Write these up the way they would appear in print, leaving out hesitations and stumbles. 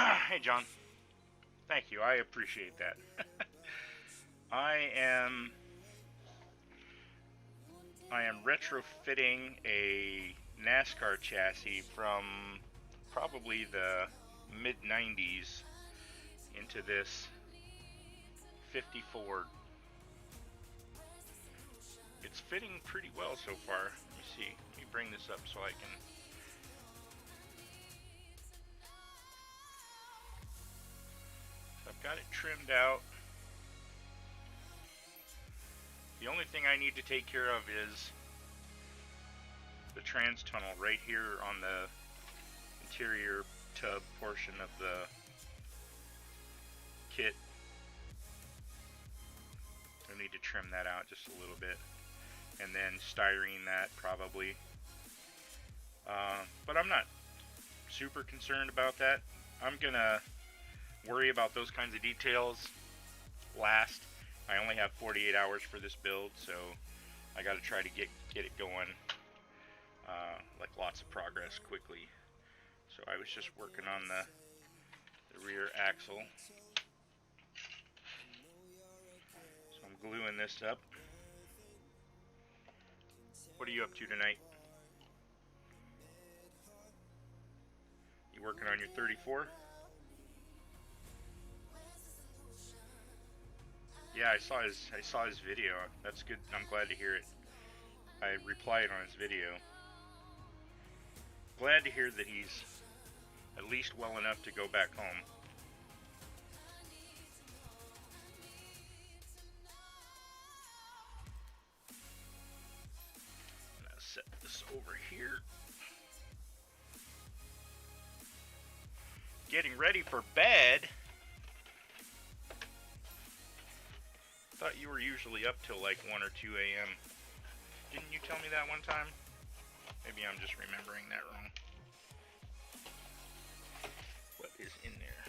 Hey, John. Thank you. I appreciate that. I am I am retrofitting a NASCAR chassis from probably the mid 90s into this 50 Ford. It's fitting pretty well so far. Let me see. Let me bring this up so I can. I've got it trimmed out. The only thing I need to take care of is the trans tunnel right here on the interior tub portion of the kit. I need to trim that out just a little bit, and then styrene that probably. But I'm not super concerned about that. I'm gonna worry about those kinds of details last. I only have 48 hours for this build, so I got to try to get it going, like lots of progress quickly. So I was just working on the rear axle. So I'm gluing this up. What are you up to tonight? You working on your 34? Yeah, I saw his video. That's good. I'm glad to hear it. I replied on his video. Glad to hear that he's at least well enough to go back home. I'm gonna set this over here. Getting ready for bed. Thought you were usually up till like 1 or 2 a.m. Didn't you tell me that one time? Maybe I'm just remembering that wrong. What is in there?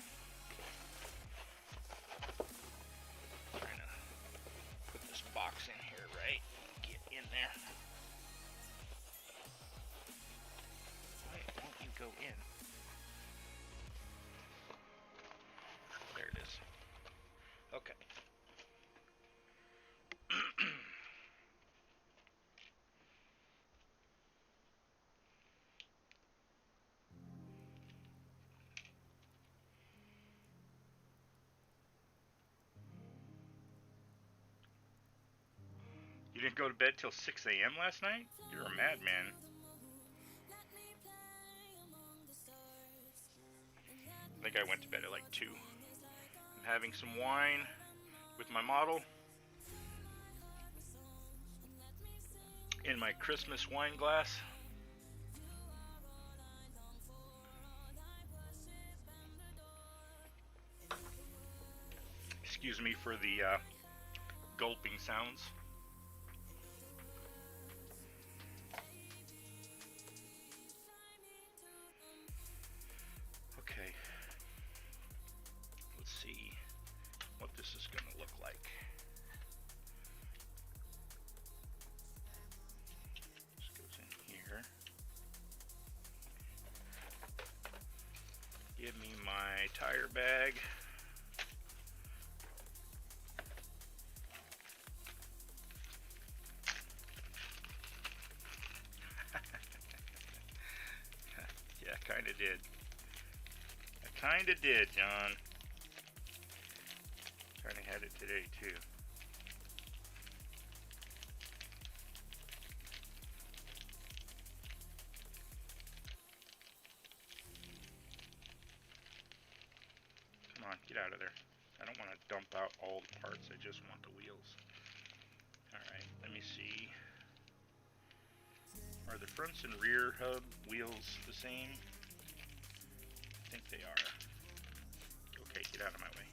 Trying to put this box in here, right? Get in there. Why won't you go in? There it is. Okay. You didn't go to bed till 6 a.m. last night? You're a madman. I think I went to bed at like 2. I'm having some wine with my model in my Christmas wine glass. Excuse me for the gulping sounds. Okay. Let's see what this is going to look like. This goes in here. Give me my tire bag. Yeah, kinda did. I kinda did, John. Kinda had it today, too. Come on, get out of there. I don't want to dump out all the parts, I just want the wheels. Alright, let me see. Are the fronts and rear hub wheels the same? I think they are. Okay, get out of my way.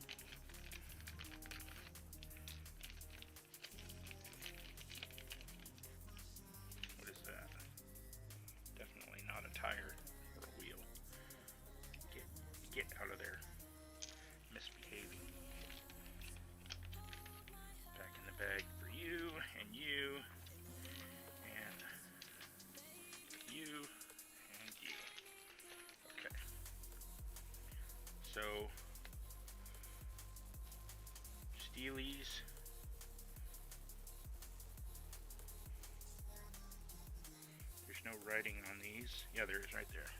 What is that? Definitely not a tire or a wheel. Get out of there. Misbehaving. Back in the bag for you, and you, and you, and you. Okay. Steelies. There's no writing on these. Yeah, there is right there.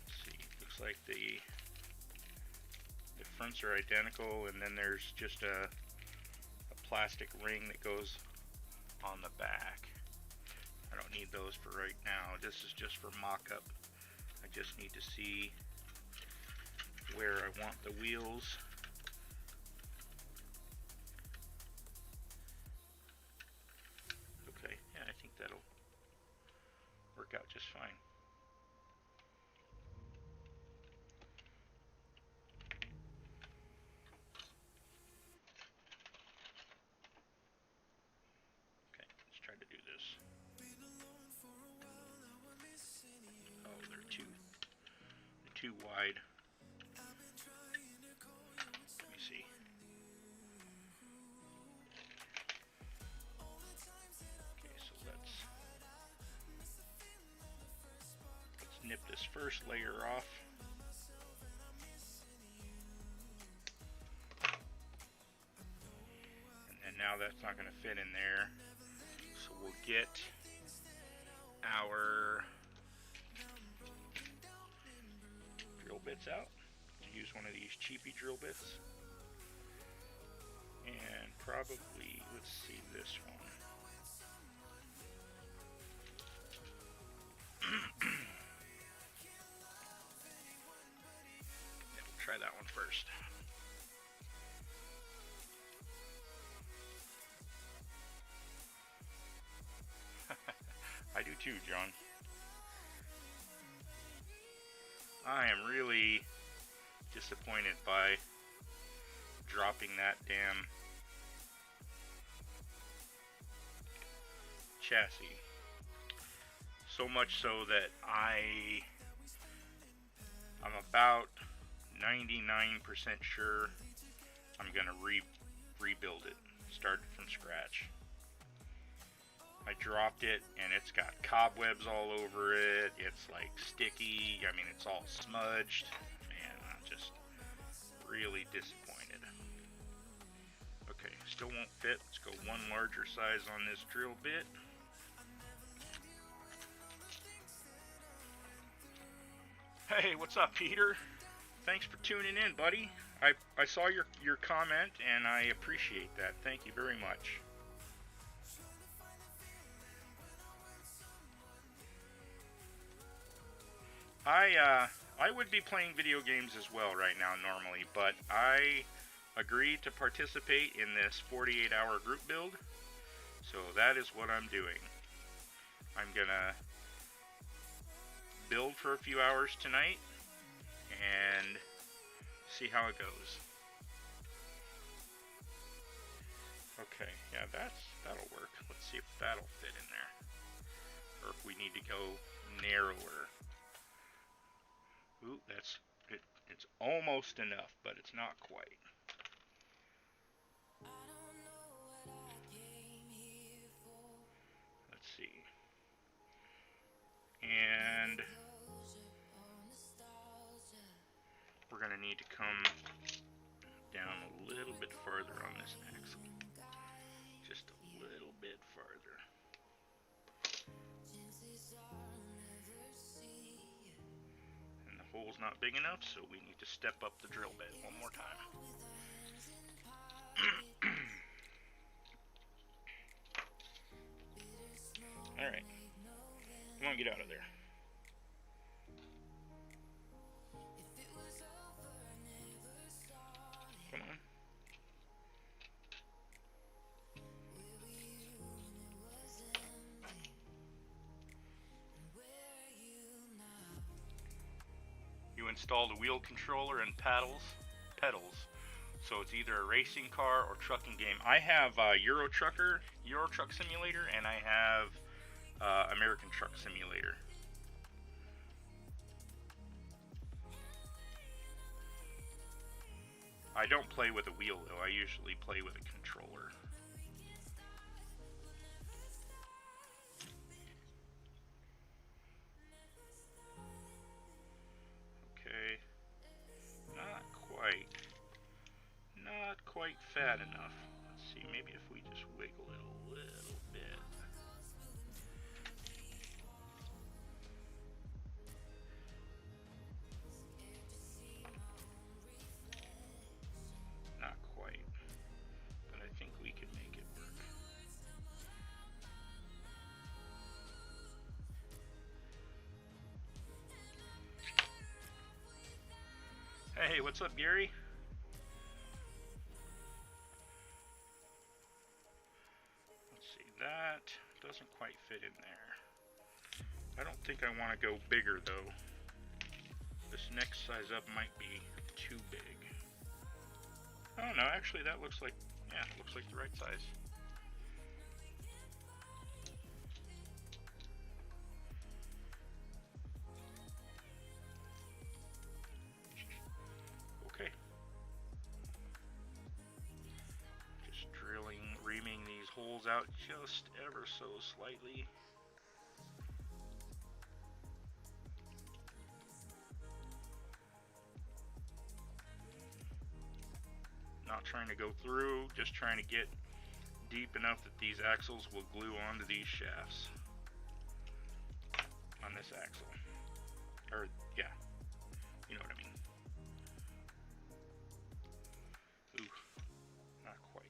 Let's see. Looks like the fronts are identical, and then there's just a plastic ring that goes on the back. I don't need those for right now. This is just for mock-up. I just need to see where I want the wheels. Okay, yeah, I think that'll work out just fine. Okay, let's try to do this. Oh, they're too wide. Let me see. Okay, so let's nip this first layer off. And now that's not going to fit in there. So we'll get our drill bits out. Use one of these cheapy drill bits. And probably, let's see, this one. Yeah, we'll try that one first. I do too, John. I am really disappointed by dropping that damn chassis. So much so that I'm about 99% sure I'm gonna rebuild it, start from scratch. I dropped it and it's got cobwebs all over it. It's like sticky. I mean, it's all smudged. Man, I'm just really disappointed. Okay, still won't fit. Let's go one larger size on this drill bit. Hey, what's up, Peter? Thanks for tuning in, buddy. I saw your comment and I appreciate that. Thank you very much. I would be playing video games as well right now normally, but I agreed to participate in this 48-hour group build, so that is what I'm doing. I'm gonna build for a few hours tonight and see how it goes. Okay, yeah, that'll work. Let's see if that'll fit in there, or if we need to go narrower. Ooh, it's almost enough, but it's not quite. Let's see. And we're going to need to come down a little bit farther on this axle. Just a little bit farther. And the hole's not big enough, so we need to step up the drill bit one more time. Alright. Come on, get out of there. Come on. You installed a wheel controller and pedals. So it's either a racing car or trucking game. I have Euro Truck Simulator, and I have American Truck Simulator. I don't play with a wheel though, I usually play with a controller. that enough? Let's see, maybe if we just wiggle it a little bit. Not quite, but I think we can make it work. Hey, what's up, Gary? Let's see, that doesn't quite fit in there. I don't think I want to go bigger, though. This next size up might be too big. Oh no, actually that looks like, yeah, it looks like the right size. Okay. Just drilling, reaming these holes out just ever so slightly. Not trying to go through, just trying to get deep enough that these axles will glue onto these shafts. On this axle. Or, yeah, you know what I mean. Ooh, not quite.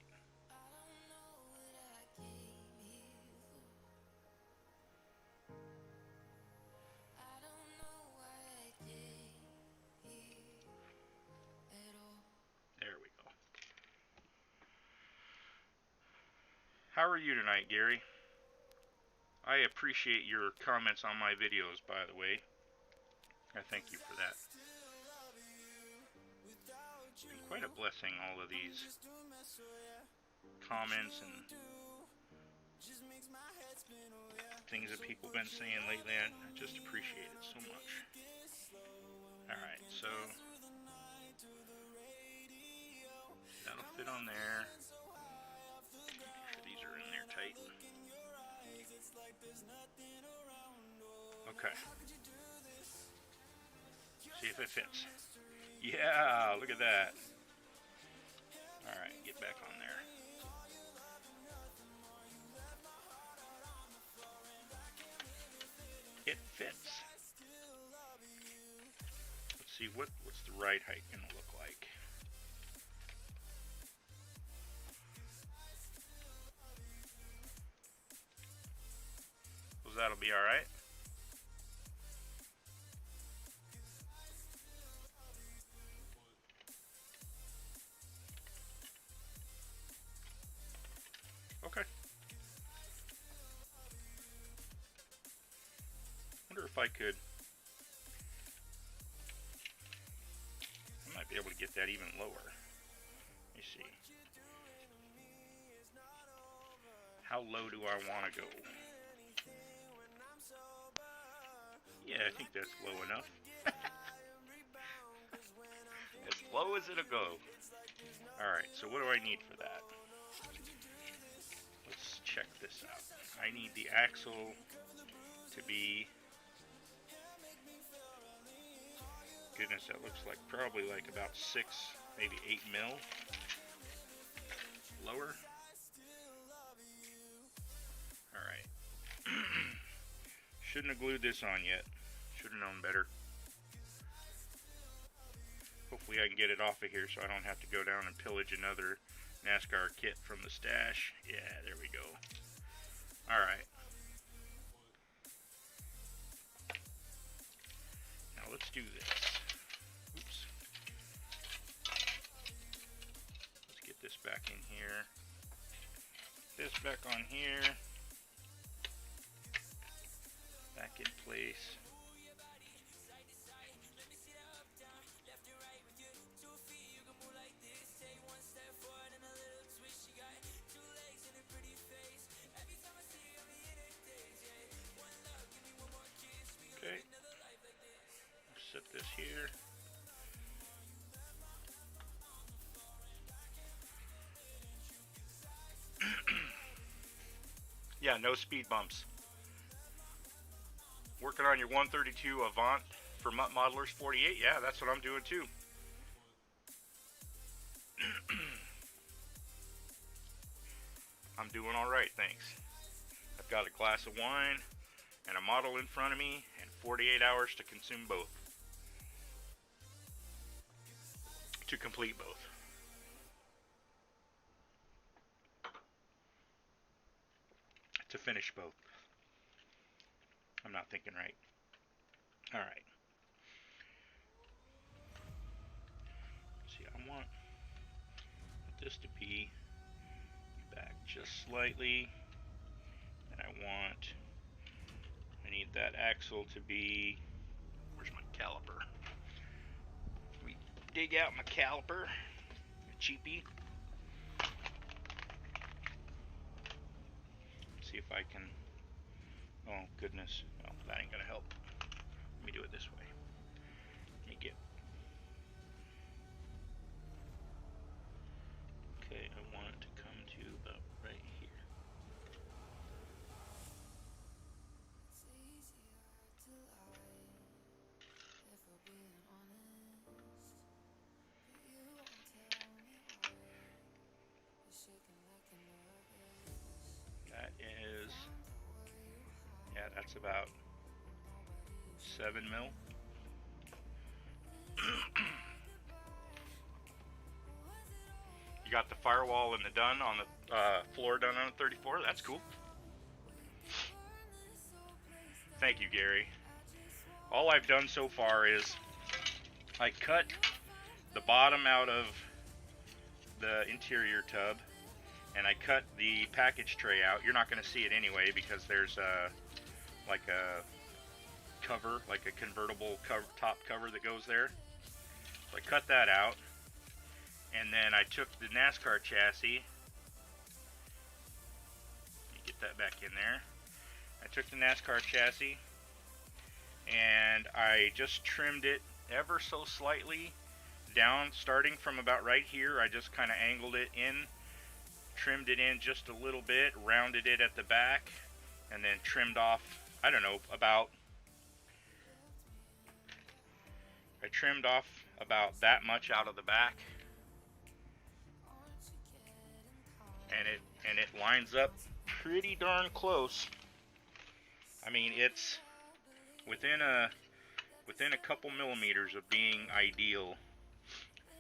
There we go. How are you tonight, Gary? I appreciate your comments on my videos, by the way. I thank you for that. It's been quite a blessing, all of these comments and things that people have been saying lately. I just appreciate it so much. Alright, so that'll fit on there. Make sure these are in there tight. Okay. See if it fits. Yeah, look at that. Alright, get back on there. It fits. Let's see, what's the right height going to look like? So that'll be alright. Okay. Wonder if I could. I might be able to get that even lower. Let me see. How low do I want to go? Yeah, I think that's low enough. As low as it'll go. Alright, so what do I need for that? Let's check this out. I need the axle to be... Goodness, that looks like probably like about 6, maybe 8 mil. Lower. Alright. Shouldn't have glued this on yet. Should have known better. Hopefully I can get it off of here so I don't have to go down and pillage another NASCAR kit from the stash. Yeah, there we go. Alright. Now let's do this. Oops. Let's get this back in here. This back on here. Back in place. Okay. Set this here. Yeah, no speed bumps. Working on your 132 Avant for Mutt Modelers 48. Yeah, that's what I'm doing too. I'm doing all right, thanks. I've got a glass of wine and a model in front of me and 48 hours to consume both. To complete both. To finish both. I'm not thinking right. All right. See, I want this to be back just slightly. And I need that axle to be, where's my caliper? Let me dig out my caliper, a cheapie. See if I can, oh goodness, no, that ain't gonna help. Let me do it this way. Let me get, okay, I want it to come to about right here. That is, yeah, that's about 7 mil. You got the firewall and the done on the floor done on a 34. That's cool. Thank you, Gary. All I've done so far is I cut the bottom out of the interior tub, and I cut the package tray out. You're not going to see it anyway because there's like a cover, like a convertible top cover that goes there. So I cut that out, and then I took the NASCAR chassis. Let me get that back in there. I took the NASCAR chassis and I just trimmed it ever so slightly down, starting from about right here. I just kind of angled it in, trimmed it in just a little bit, rounded it at the back, and then trimmed off, I don't know, I trimmed off about that much out of the back, and it lines up pretty darn close. I mean, it's within a couple millimeters of being ideal.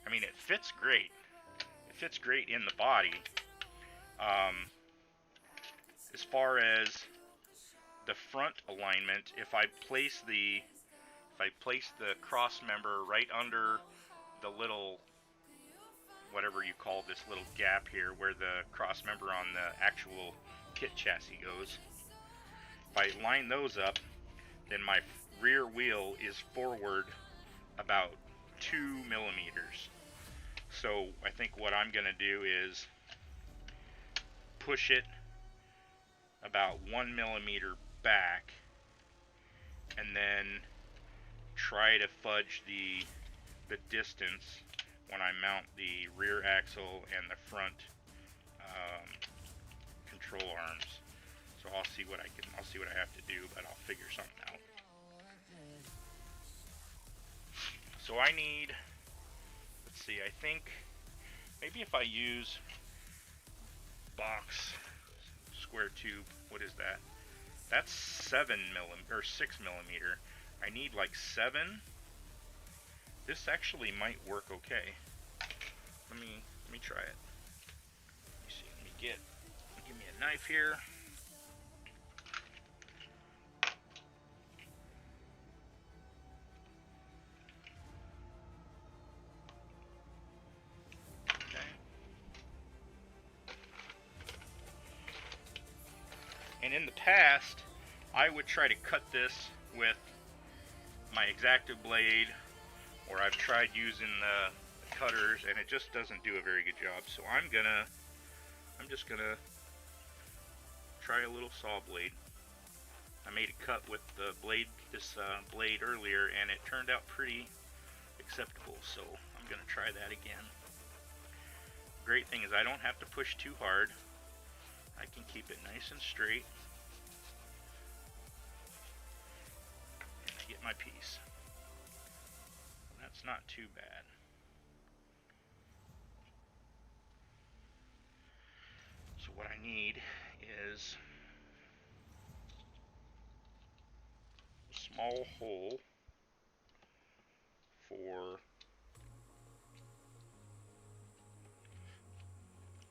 I mean, it fits great. It fits great in the body. As far as the front alignment, if I place the cross member right under the little, whatever you call this little gap here, where the cross member on the actual kit chassis goes, if I line those up, then my rear wheel is forward about 2 millimeters. So I think what I'm going to do is push it about 1 millimeter back, and then try to fudge the distance when I mount the rear axle and the front control arms. So I'll see what I have to do, but I'll figure something out. So I need, let's see, I think maybe if I use box square tube, what is that? That's 6 millimeter. I need like 7. This actually might work okay. Let me try it. Let me see. Give me a knife here. And in the past, I would try to cut this with my X-Acto blade, or I've tried using the cutters, and it just doesn't do a very good job. So I'm just gonna try a little saw blade. I made a cut with the blade, this blade earlier, and it turned out pretty acceptable. So I'm gonna try that again. Great thing is I don't have to push too hard. I can keep it nice and straight. And I get my piece. That's not too bad. So what I need is a small hole for,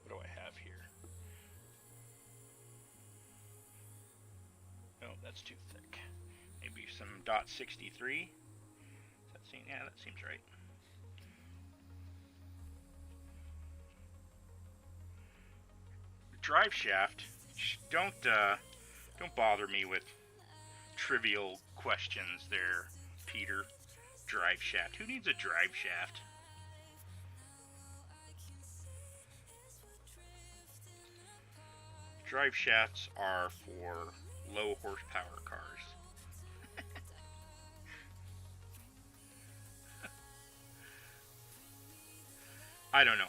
what do I have here? Oh, that's too thick. Maybe some .63. Yeah, that seems right. Drive shaft. Don't bother me with trivial questions there, Peter. Drive shaft. Who needs a drive shaft? Drive shafts are for low horsepower cars. I don't know.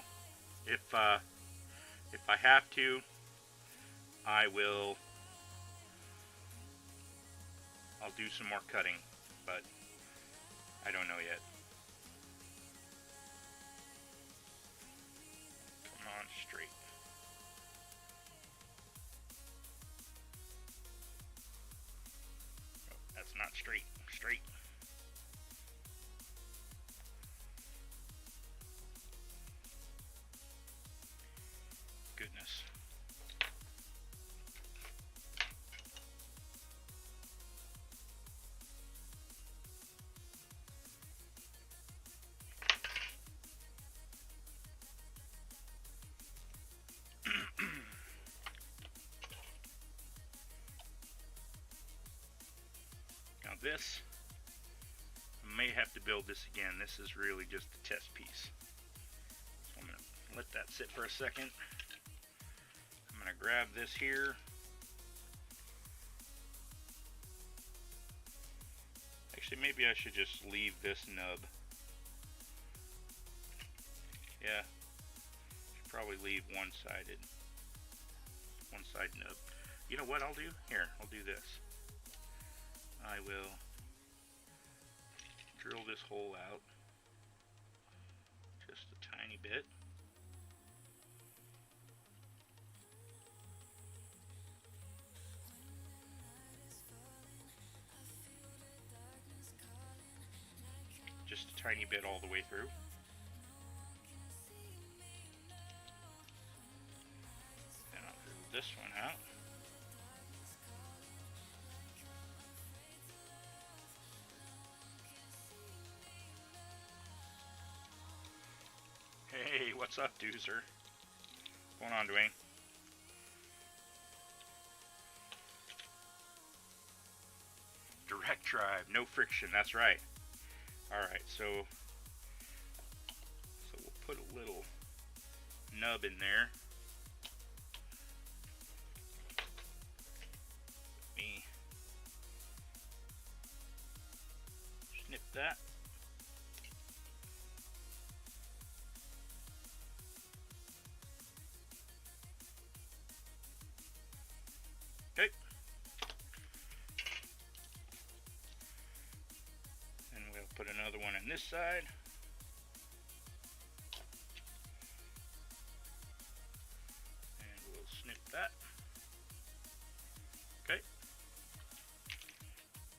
If I have to, I'll do some more cutting, but I don't know yet. Come on, straight. Oh, that's not straight. Straight. Goodness. Now this, I may have to build this again. This is really just a test piece. So I'm going to let that sit for a second. I'm going to grab this here. Actually, maybe I should just leave this nub. Yeah, should probably leave one side nub. You know what I'll do? Here, I'll do this. I will drill this hole out just a tiny bit. Just a tiny bit all the way through. And I'll drill this one out. Hey, what's up, Doozer? What's going on, Dwayne? Direct drive, no friction, that's right. Alright, so we'll put a little nub in there. Let me snip that. Okay. And we'll put another one on this side. And we'll snip that. Okay.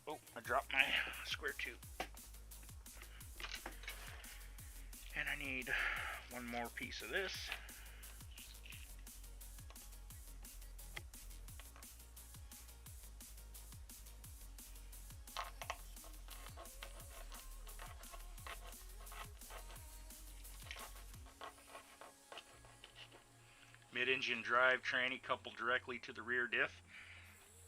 Oh, I dropped my square tube. And I need one more piece of this. Mid-engine drive tranny coupled directly to the rear diff.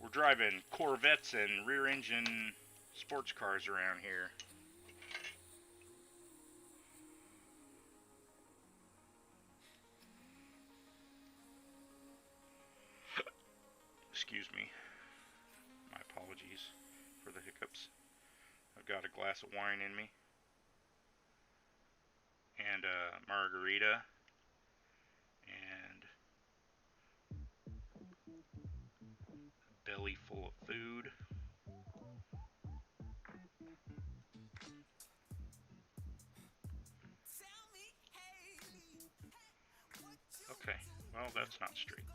We're driving Corvettes and rear-engine sports cars around here. Excuse me. My apologies for the hiccups. I've got a glass of wine in me. And a margarita. And a belly full of food. Okay, well, that's not straight.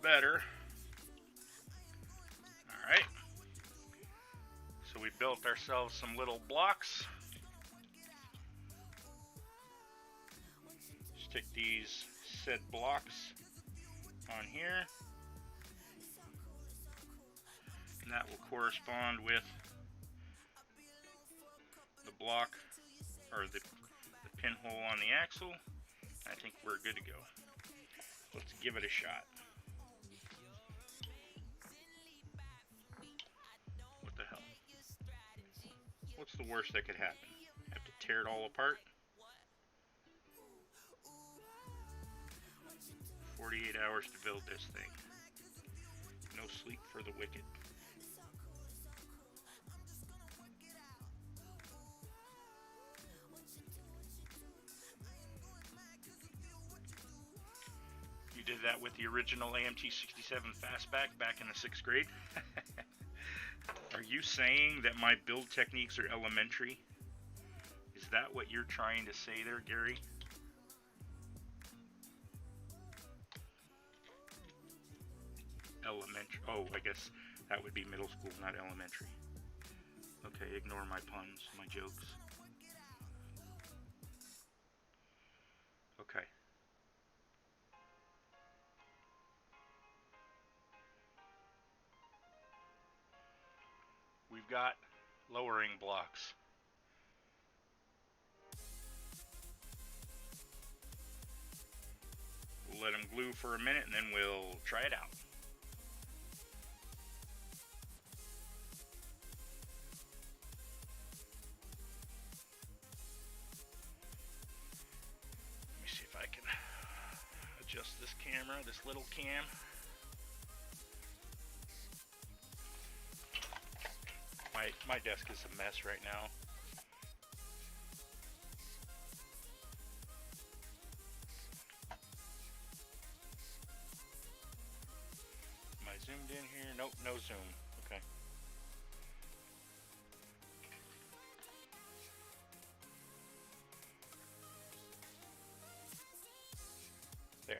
better. Alright. So we built ourselves some little blocks. Stick these said blocks on here. And that will correspond with the block, or the pinhole on the axle. I think we're good to go. Let's give it a shot. What the hell? What's the worst that could happen? Have to tear it all apart? 48 hours to build this thing. No sleep for the wicked. You did that with the original AMT-67 Fastback back in the 6th grade? Are you saying that my build techniques are elementary? Is that what you're trying to say there, Gary? Elementary. Oh, I guess that would be middle school, not elementary. Okay, ignore my puns, my jokes. Okay. We've got lowering blocks. We'll let them glue for a minute and then we'll try it out. Let me see if I can adjust this camera, this little cam. My desk is a mess right now. Am I zoomed in here? Nope, no zoom. Okay. There.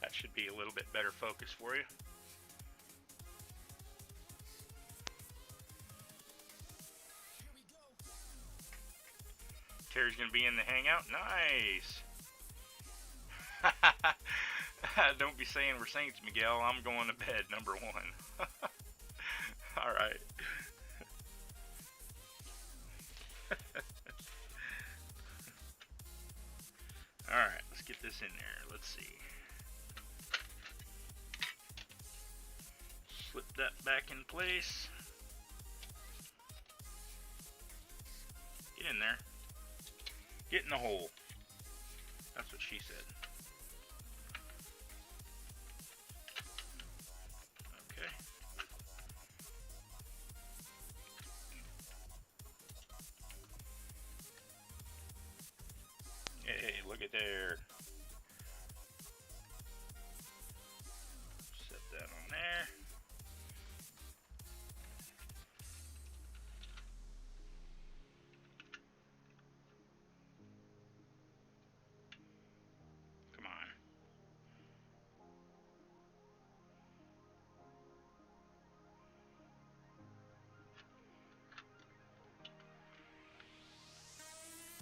That should be a little bit better focus for you. Terry's going to be in the hangout. Nice. Don't be saying we're saints, Miguel. I'm going to bed, number one. All right. All right, let's get this in there. Let's see. Slip that back in place. Get in there. Get in the hole. That's what she said. Okay. Hey, look at there. Set that on there.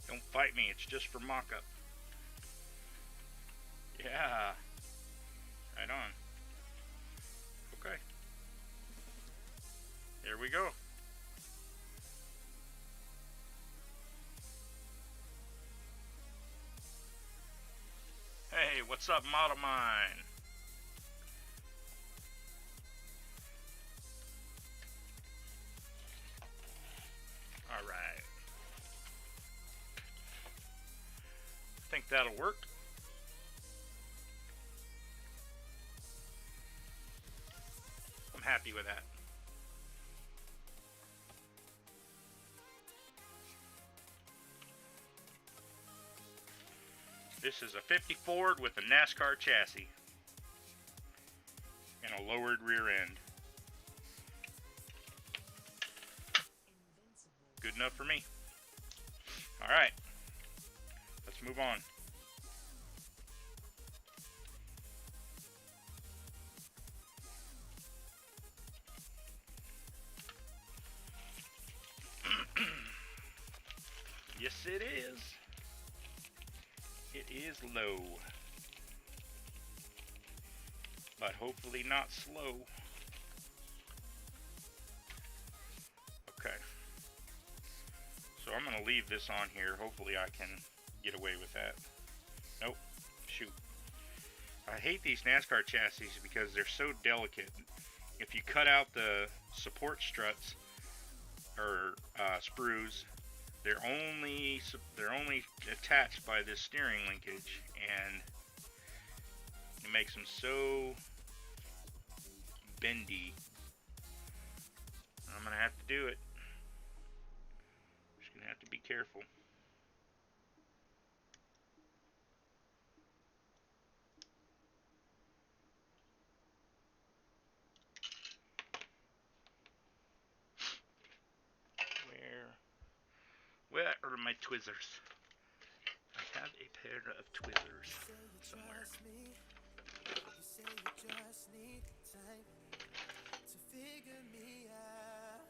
Don't fight me, it's just for mock-up. Yeah. Right on. Okay. Here we go. Hey, what's up, Model Mine? Alright. Think that'll work. I'm happy with that. This is a 50 Ford with a NASCAR chassis and a lowered rear end. Good enough for me. Alright, let's move on. Yes, it is. It is low. But hopefully not slow. Okay. So I'm going to leave this on here. Hopefully I can get away with that. Nope. Shoot. I hate these NASCAR chassis because they're so delicate. If you cut out the support struts or sprues, they're only attached by this steering linkage, and it makes them so bendy. I'm gonna have to do it. Just gonna have to be careful. Where are my Twizzlers? I have a pair of Twizzlers somewhere. You say you just need time to figure me out.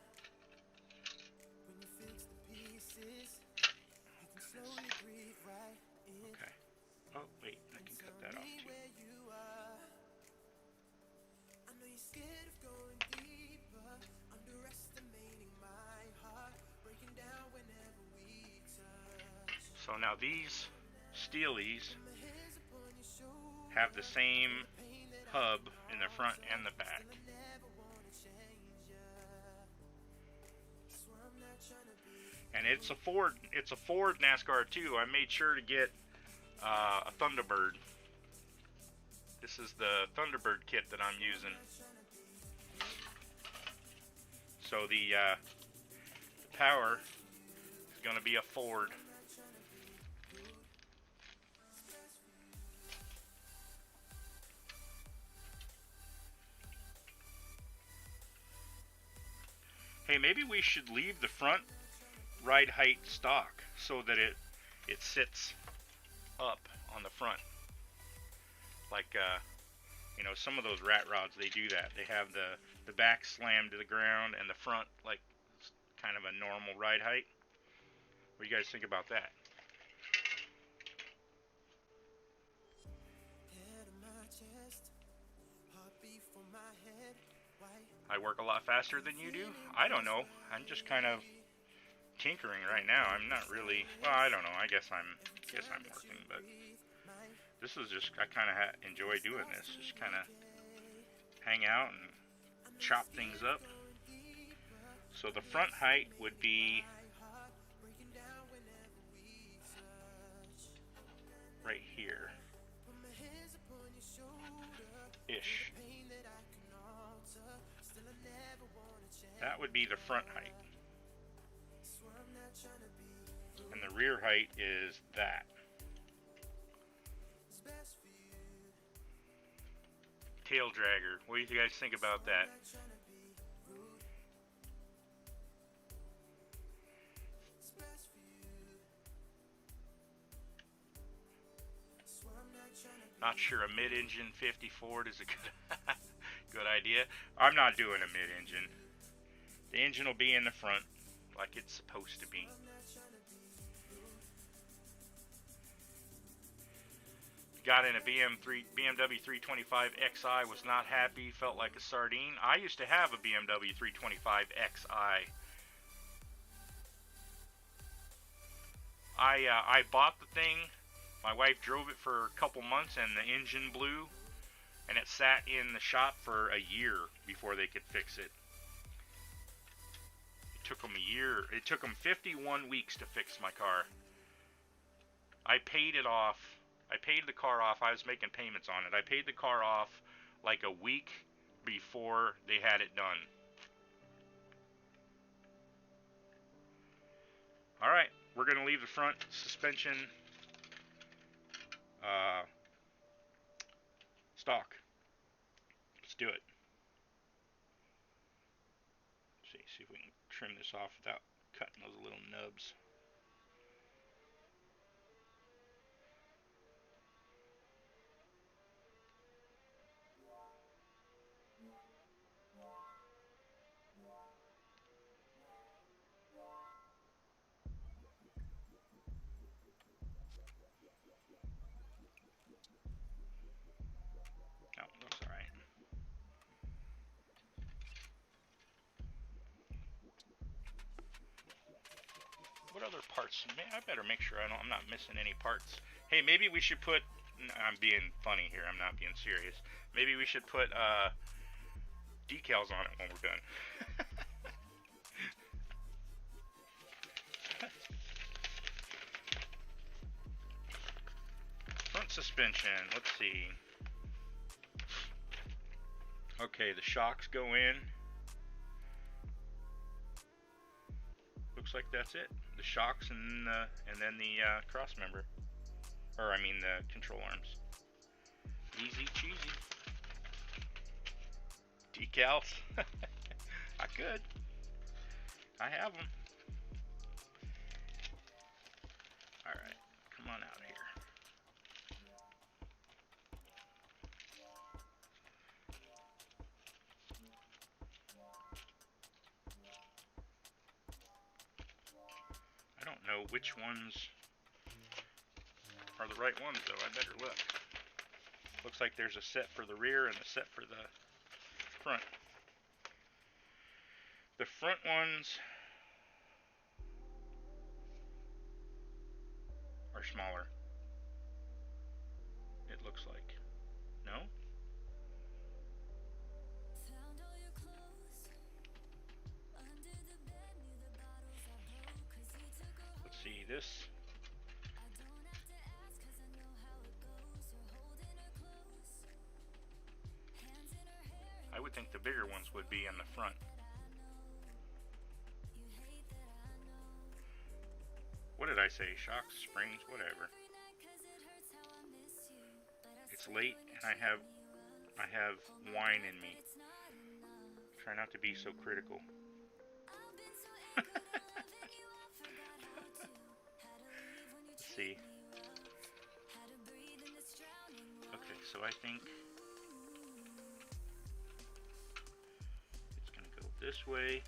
When you fix the pieces, you can slowly breathe right in. Okay. Oh, wait, I can cut that off too. I know you're scared of going deeper, underestimating my heart, breaking down whenever we touch. So now these Steelies have the same hub in the front and the back. And it's a Ford NASCAR too. I made sure to get a Thunderbird. This is the Thunderbird kit that I'm using. So the power is going to be a Ford. Hey, maybe we should leave the front ride height stock so that it sits up on the front. Like, you know, some of those rat rods, they do that. They have the back slammed to the ground and the front like kind of a normal ride height. What do you guys think about that? I work a lot faster than you do? I don't know. I'm just kind of tinkering right now. I'm not really, well, I don't know. I guess I'm working, but this is just, I kind of enjoy doing this. Just kind of hang out and chop things up. So the front height would be right here ish. That would be the front height. And the rear height is that. Tail dragger. What do you guys think about that? Not sure a mid-engine 50 Ford is a good idea. I'm not doing a mid-engine. The engine will be in the front like it's supposed to be. Got in a BMW 325 Xi, was not happy, felt like a sardine. I used to have a BMW 325 Xi. I bought the thing. My wife drove it for a couple months and the engine blew, and it sat in the shop for a year before they could fix it. It took them a year. It took them 51 weeks to fix my car. I paid it off. I paid the car off. I was making payments on it. I paid the car off like a week before they had it done. Alright, we're going to leave the front suspension stock. Let's do it. See if we can trim this off without cutting those little nubs. What other parts? I better make sure I'm not missing any parts. Hey, maybe we should put. I'm being funny here. I'm not being serious. Maybe we should put decals on it when we're done. Front suspension. Let's see. Okay, the shocks go in. Looks like that's it. The shocks and then the cross member, or I mean the control arms. Easy cheesy. Decals. I could. I have them. All right, come on out here. I don't know which ones are the right ones, though. I better look. Looks like there's a set for the rear and a set for the front. The front ones are smaller. It looks like. No? Let's see this. I would think the bigger ones would be in the front. What did I say? Shocks, springs, whatever. It's late and I have wine in me. Try not to be so critical. Let's see. Okay, so I think it's gonna go this way.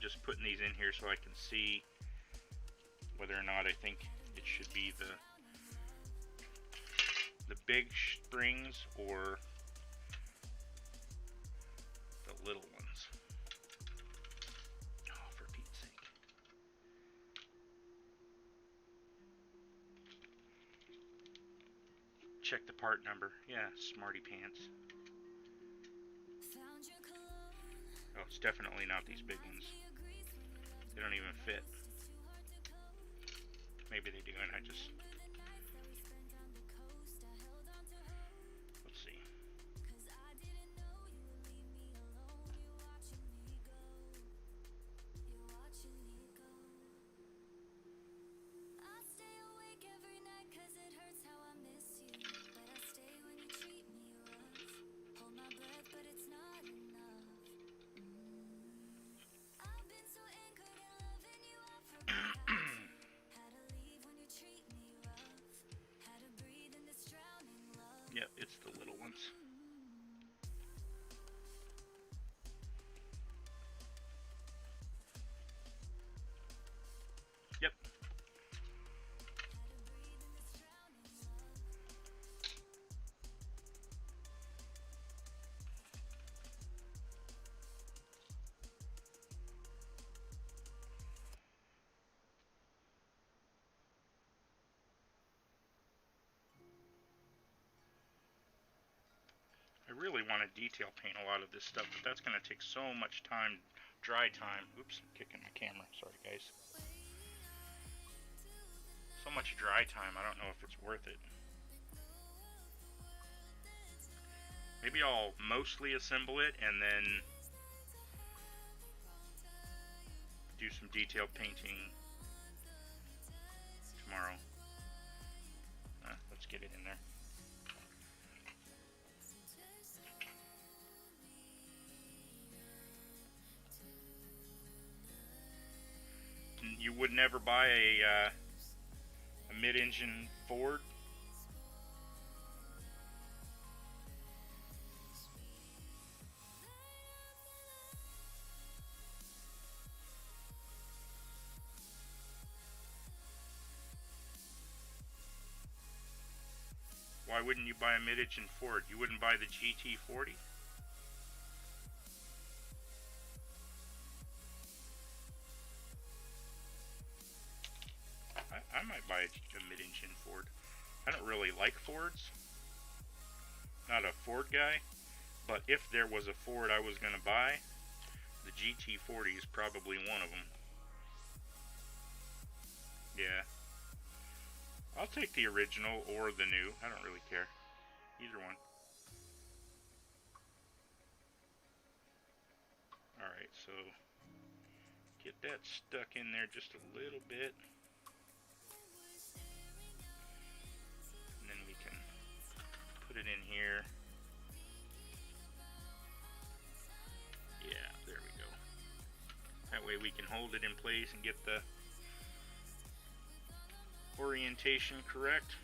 Just putting these in here so I can see whether or not I think it should be the big springs or the little ones. Oh, for Pete's sake. Check the part number. Yeah, smarty pants. Oh, it's definitely not these big ones. They don't even fit. Maybe they do, and I just... Let's see. Yep, it's the little ones. Yep. I really want to detail paint a lot of this stuff, but that's going to take so much time, dry time. Oops, I'm kicking my camera. Sorry, guys. So much dry time, I don't know if it's worth it. Maybe I'll mostly assemble it and then do some detailed painting tomorrow. Let's get it in there. You would never buy a mid-engine Ford? Why wouldn't you buy a mid-engine Ford? You wouldn't buy the GT40? might buy a mid-engine Ford. I don't really like Fords. Not a Ford guy. But if there was a Ford I was going to buy, the GT40 is probably one of them. Yeah. I'll take the original or the new. I don't really care. Either one. Alright, so get that stuck in there just a little bit. And then we can put it in here. Yeah, there we go. That way we can hold it in place and get the orientation correct.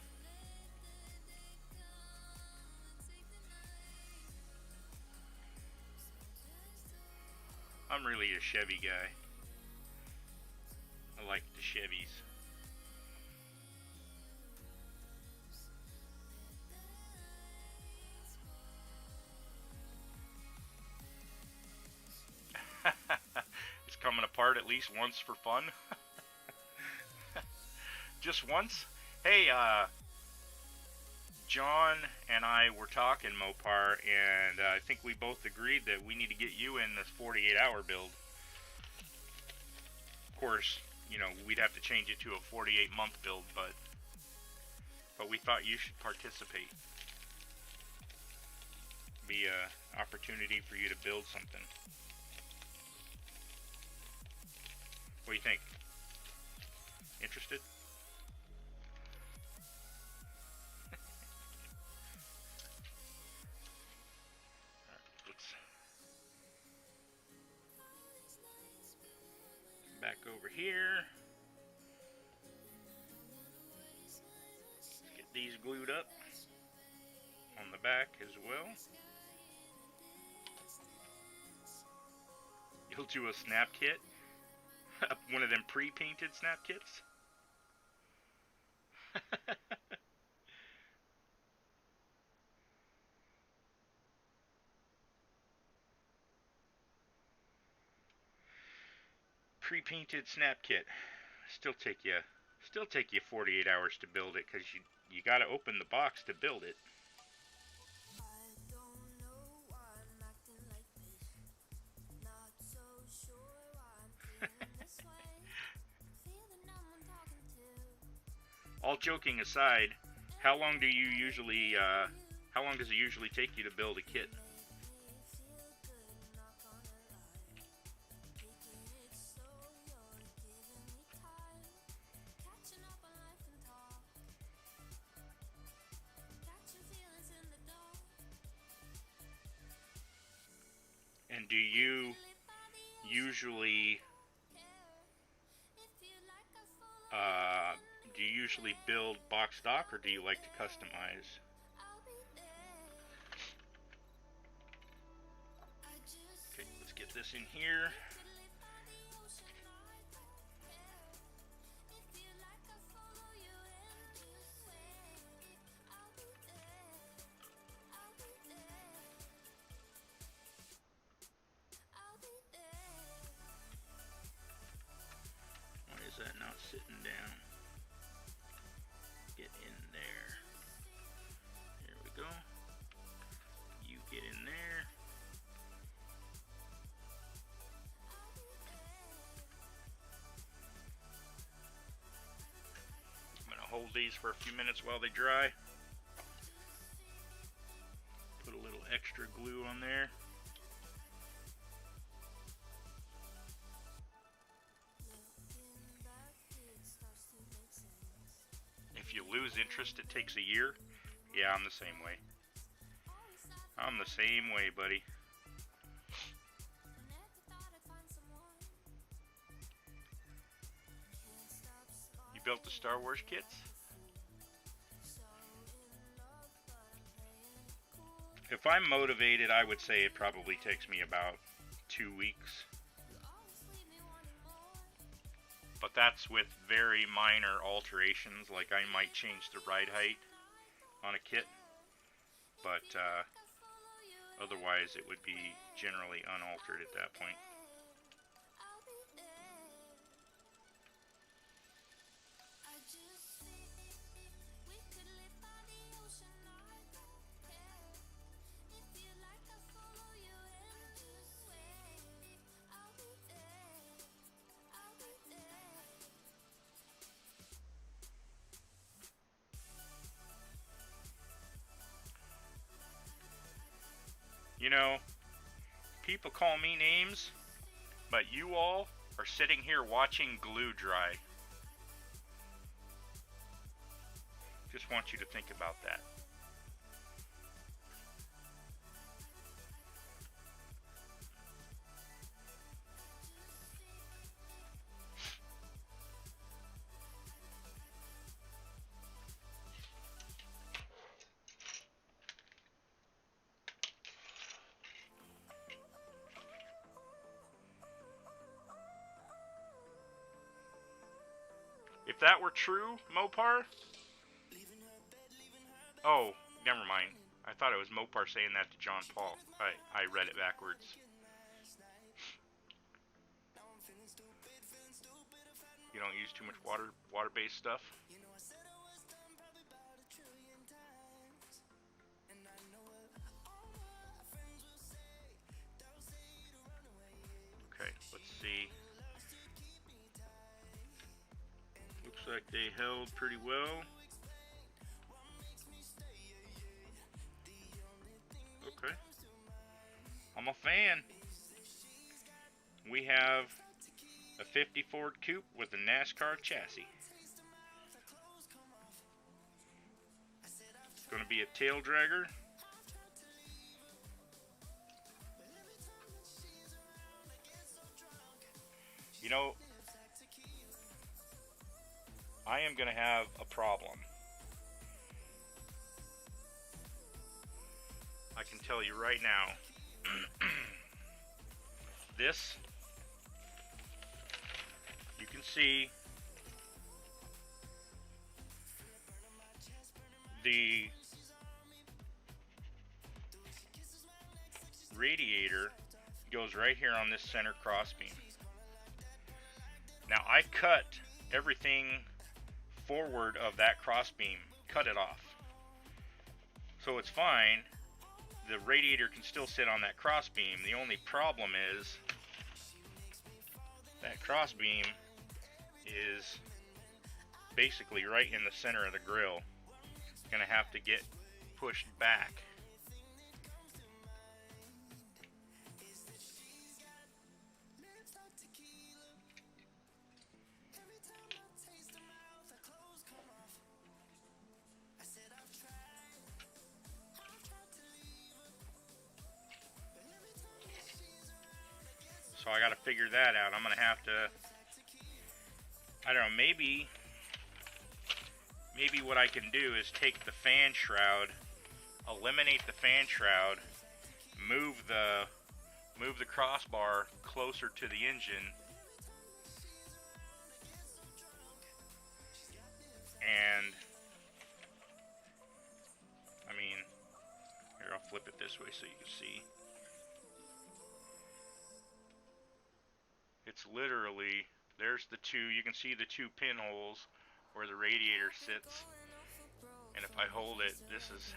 I'm really a Chevy guy. I like the Chevys. It's coming apart at least once for fun. Just once? Hey, John and I were talking, Mopar, and I think we both agreed that we need to get you in this 48-hour build. Of course, you know, we'd have to change it to a 48-month build, but we thought you should participate. Be an opportunity for you to build something. What do you think? Interested? Back over here. Get these glued up on the back as well. You'll do a snap kit? One of them pre-painted snap kits? Pre-painted snap kit. Still take you 48 hours to build it, because you got to open the box to build it. All joking aside, how long does it usually take you to build a kit? And do you usually build box stock, or do you like to customize? Okay, let's get this in here. Why is that not sitting down? Get in there. There we go. You get in there. I'm going to hold these for a few minutes while they dry. Put a little extra glue on there. If you lose interest, it takes a year. Yeah, I'm the same way. I'm the same way, buddy. You built the Star Wars kits? If I'm motivated, I would say it probably takes me about 2 weeks. But that's with very minor alterations, like I might change the ride height on a kit, but otherwise it would be generally unaltered at that point. You know, people call me names, but you all are sitting here watching glue dry. Just want you to think about that. If that were true, Mopar... Oh, never mind. I thought it was Mopar saying that to John Paul. I read it backwards. You don't use too much water-based stuff? Okay, let's see. Looks like they held pretty well. Okay. I'm a fan. We have a 50 Ford Coupe with a NASCAR chassis. It's going to be a tail dragger. You know, I am going to have a problem. I can tell you right now. This, you can see the radiator goes right here on this center crossbeam. Now I cut everything forward of that crossbeam, cut it off. So it's fine. The radiator can still sit on that crossbeam. The only problem is that crossbeam is basically right in the center of the grill. It's going to have to get pushed back. So I got to figure that out. I'm going to have to, I don't know, maybe what I can do is take the fan shroud, eliminate the fan shroud, move the crossbar closer to the engine, and I mean, here, I'll flip it this way so you can see. It's literally, there's the two, you can see the two pinholes where the radiator sits, and if I hold it, this is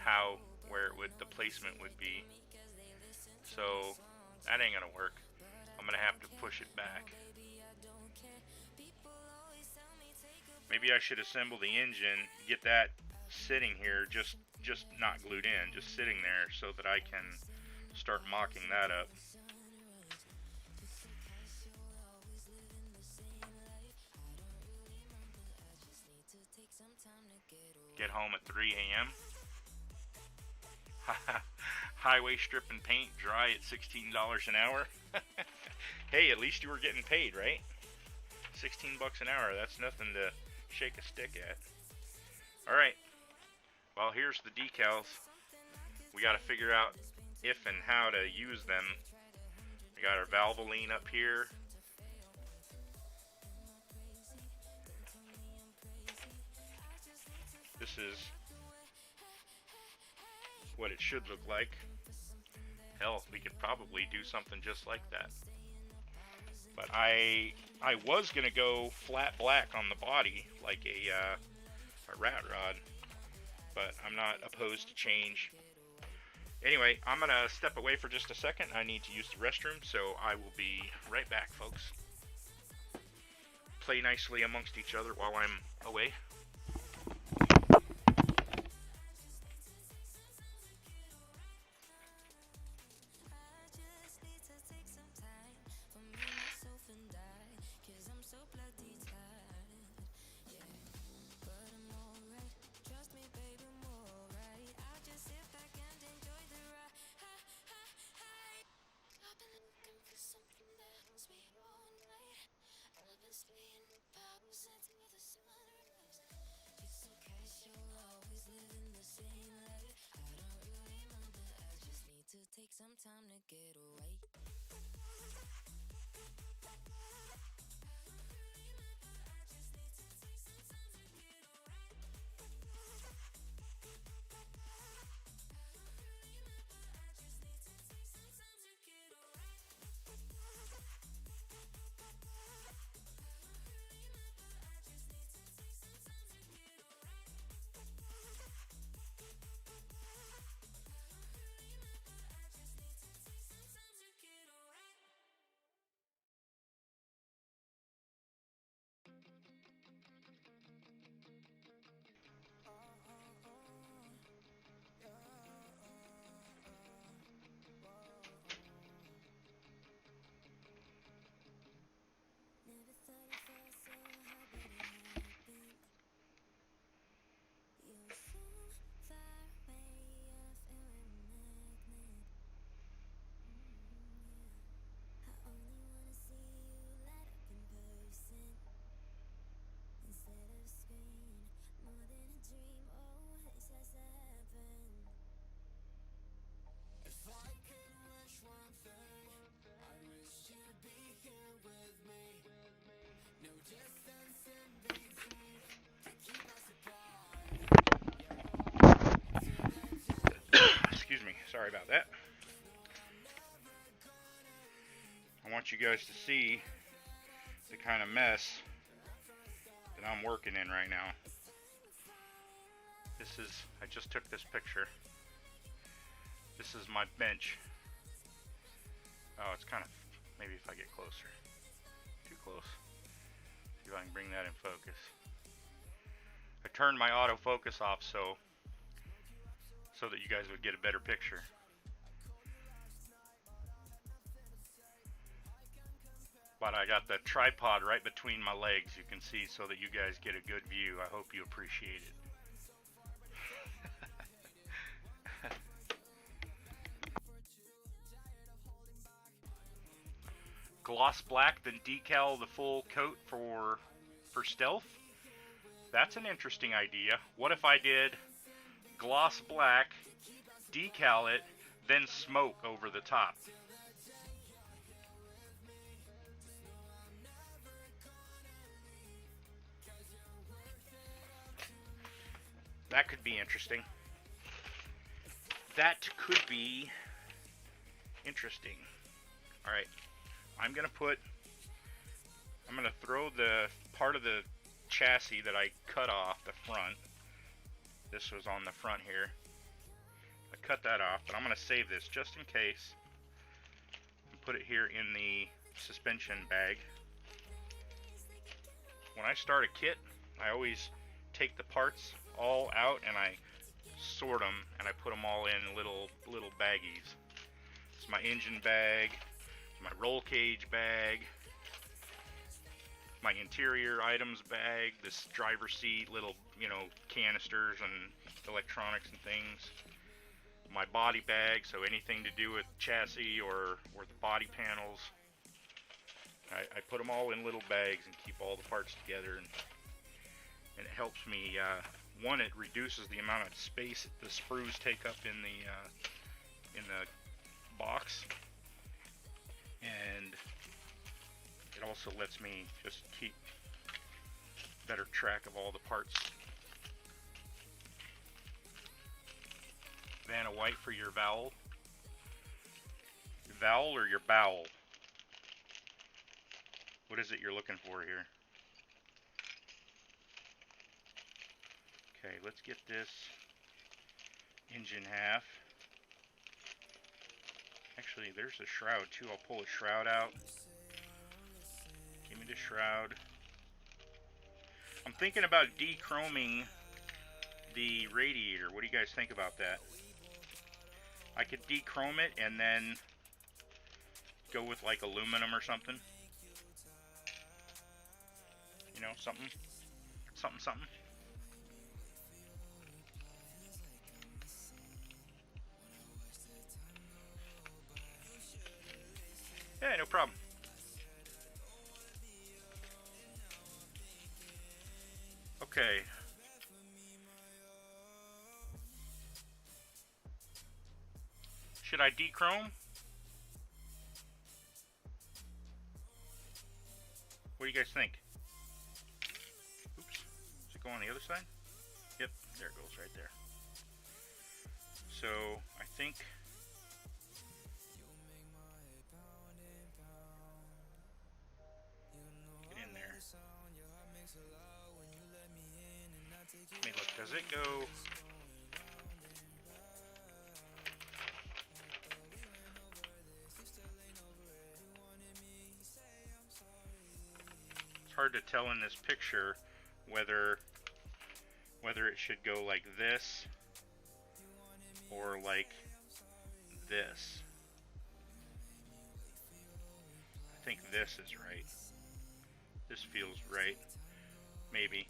where the placement would be. So that ain't gonna work. I'm gonna have to push it back. Maybe I should assemble the engine, get that sitting here, just not glued in, just sitting there, so that I can start mocking that up. Get home at 3 a.m. Highway strip and paint dry at $16 an hour. Hey, at least you were getting paid, right? 16 bucks an hour, that's nothing to shake a stick at. Alright, well, here's the decals. We got to figure out if and how to use them. We got our Valvoline up here. This is what it should look like. Hell, we could probably do something just like that. But I was gonna go flat black on the body, like a rat rod, but I'm not opposed to change. Anyway, I'm gonna step away for just a second. I need to use the restroom, so I will be right back, folks. Play nicely amongst each other while I'm away. Excuse me, sorry about that. I want you guys to see the kind of mess that I'm working in right now. I just took this picture. This is my bench. Oh, it's kind of, maybe if I get closer. Too close. See if I can bring that in focus. I turned my autofocus off so that you guys would get a better picture. But I got the tripod right between my legs, you can see, so that you guys get a good view. I hope you appreciate it. Gloss black, then decal the full coat for stealth. That's an interesting idea. What if I did gloss black, decal it, then smoke over the top? That could be interesting. That could be interesting. Alright, I'm going to throw the part of the chassis that I cut off the front. This was on the front here. I cut that off, but I'm going to save this just in case. And put it here in the suspension bag. When I start a kit, I always take the parts all out and I sort them and I put them all in little baggies. It's my engine bag, my roll cage bag, my interior items bag, this driver's seat, little, canisters and electronics and things. My body bag, so anything to do with chassis or the body panels. I put them all in little bags and keep all the parts together, and it helps me. One, it reduces the amount of space the sprues take up in the box, and it also lets me just keep better track of all the parts. Vanna White for your vowel. Your vowel or your bowel? What is it you're looking for here? Okay, let's get this engine half. Actually, there's a shroud too. I'll pull a shroud out. Give me the shroud. I'm thinking about dechroming the radiator. What do you guys think about that? I could dechrome it and then go with like aluminum or something. Something. Yeah, no problem. Okay. Should I dechrome? What do you guys think? Oops. Does it go on the other side? Yep, there it goes right there. So, I think... Get in there. Let me look. Does it go... It's hard to tell in this picture whether it should go like this or like this. I think this is right. This feels right. Maybe.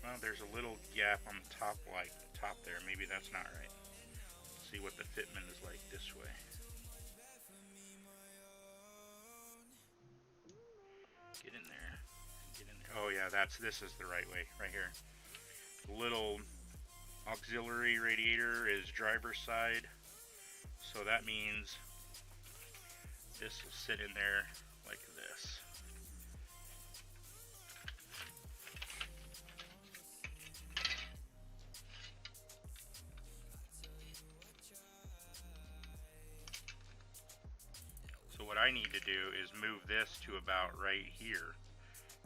Well, there's a little gap on the top, like the top there. Maybe that's not right. Let's see what the fitment is like this way. Get in there. Get in there. Oh yeah, this is the right way, right here. Little auxiliary radiator is driver's side, so that means this will sit in there like this. So what I need to do is move this to about right here,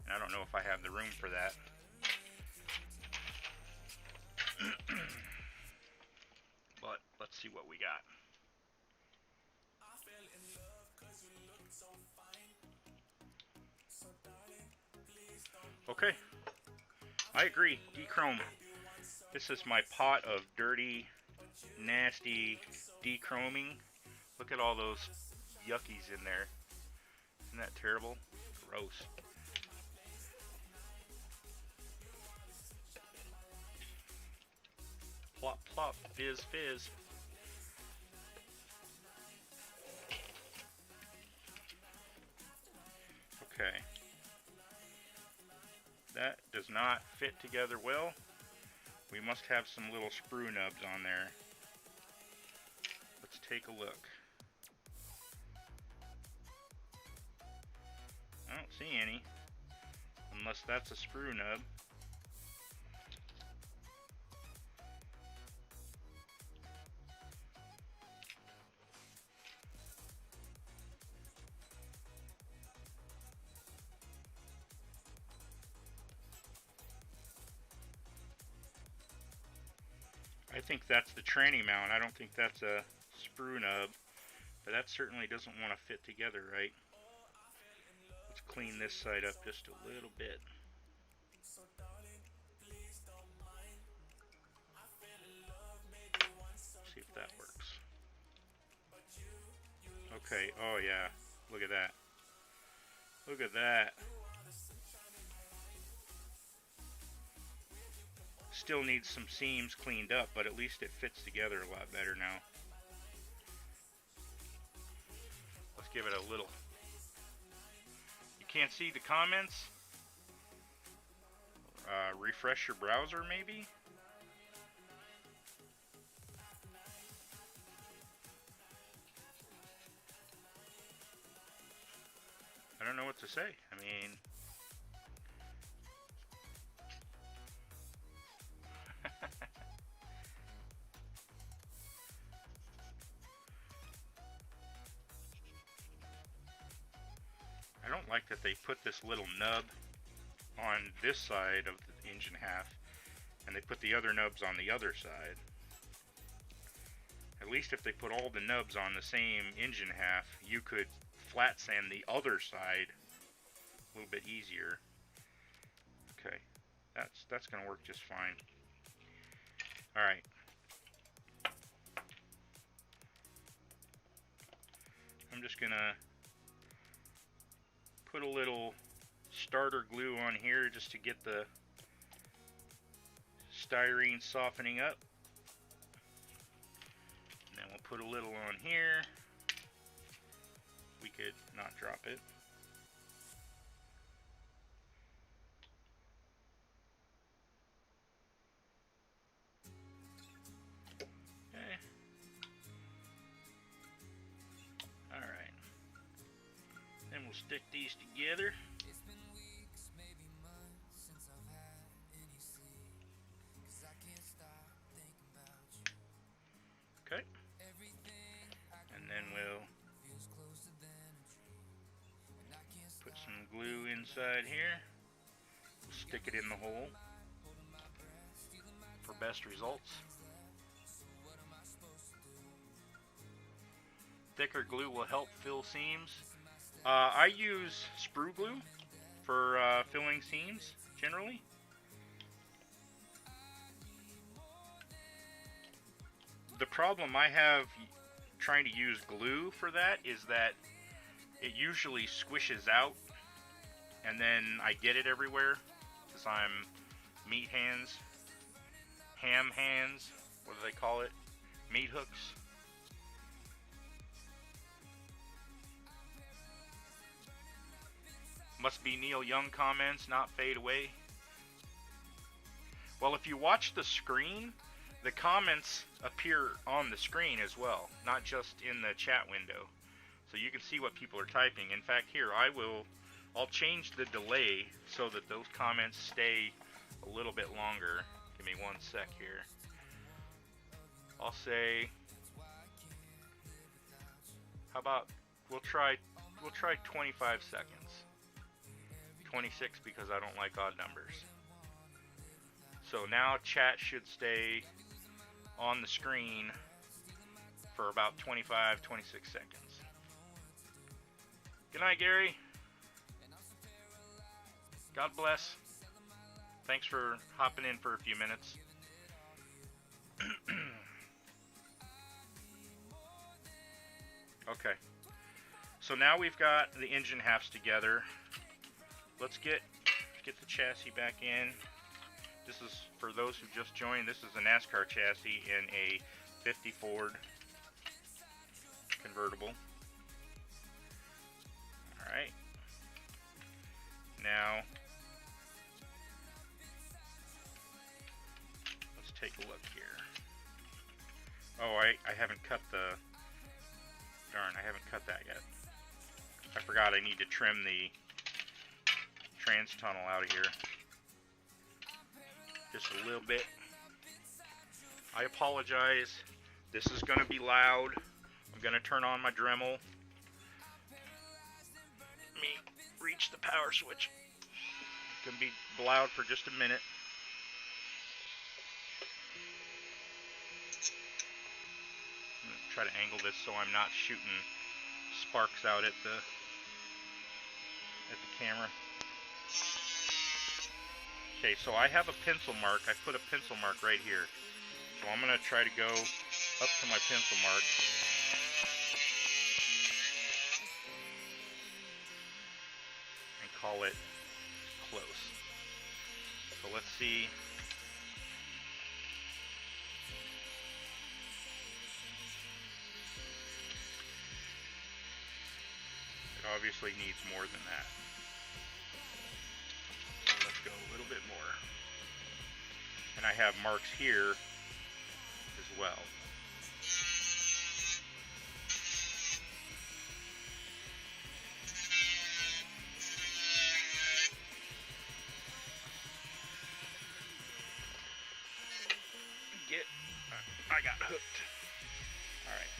and I don't know if I have the room for that. But let's see what we got. Okay, I agree. Dechrome. This is my pot of dirty, nasty dechroming. Look at all those yuckies in there. Isn't that terrible? Gross. Plop, plop, fizz, fizz. Okay. That does not fit together well. We must have some little sprue nubs on there. Let's take a look. I don't see any. Unless that's a sprue nub. I think that's the tranny mount. I don't think that's a sprue nub, but that certainly doesn't want to fit together right. Let's clean this side up just a little bit. See if that works. Okay, oh yeah, look at that. Look at that. Still needs some seams cleaned up, but at least it fits together a lot better now. Let's give it a little. You can't see the comments? Refresh your browser maybe? I don't know what to say. I mean... I don't like that they put this little nub on this side of the engine half, and they put the other nubs on the other side. At least if they put all the nubs on the same engine half, you could flat sand the other side a little bit easier. Okay, that's gonna work just fine. Alright. I'm just gonna put a little starter glue on here just to get the styrene softening up. And then we'll put a little on here. We could not drop it. Okay. Stick these together. Okay. And then we'll put some glue inside here. We'll stick it in the hole for best results. Thicker glue will help fill seams. I use sprue glue for filling seams generally. The problem I have trying to use glue for that is that it usually squishes out and then I get it everywhere because I'm meat hands, ham hands, what do they call it? Meat hooks. Must be Neil Young comments, not fade away. Well, if you watch the screen, the comments appear on the screen as well, not just in the chat window. So you can see what people are typing. In fact, here, I'll change the delay so that those comments stay a little bit longer. Give me one sec here. I'll say, how about, we'll try 25 seconds. 26 because I don't like odd numbers. So now chat should stay on the screen for about 25, 26 seconds. Good night, Gary. God bless. Thanks for hopping in for a few minutes. Okay. So now we've got the engine halves together. Let's get the chassis back in. This is, for those who just joined, this is a NASCAR chassis in a 50 Ford convertible. Alright. Now, let's take a look here. Oh, I haven't cut the, darn, I haven't cut that yet. I forgot I need to trim the trans tunnel out of here. Just a little bit. I apologize. This is going to be loud. I'm going to turn on my Dremel. Let me reach the power switch. It's going to be loud for just a minute. I'm going to try to angle this so I'm not shooting sparks out at the camera. Okay, so I have a pencil mark. I put a pencil mark right here. So I'm going to try to go up to my pencil mark. And call it close. So let's see. It obviously needs more than that. Go a little bit more. And I have marks here as well. I got hooked. All right.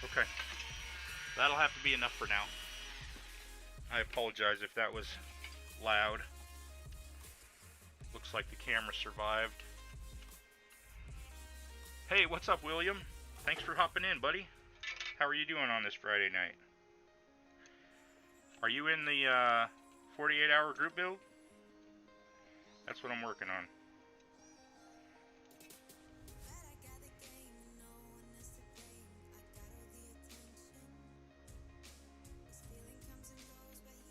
Okay, that'll have to be enough for now. I apologize if that was loud. Looks like the camera survived. Hey, what's up, William? Thanks for hopping in, buddy. How are you doing on this Friday night? Are you in the 48-hour group build? That's what I'm working on.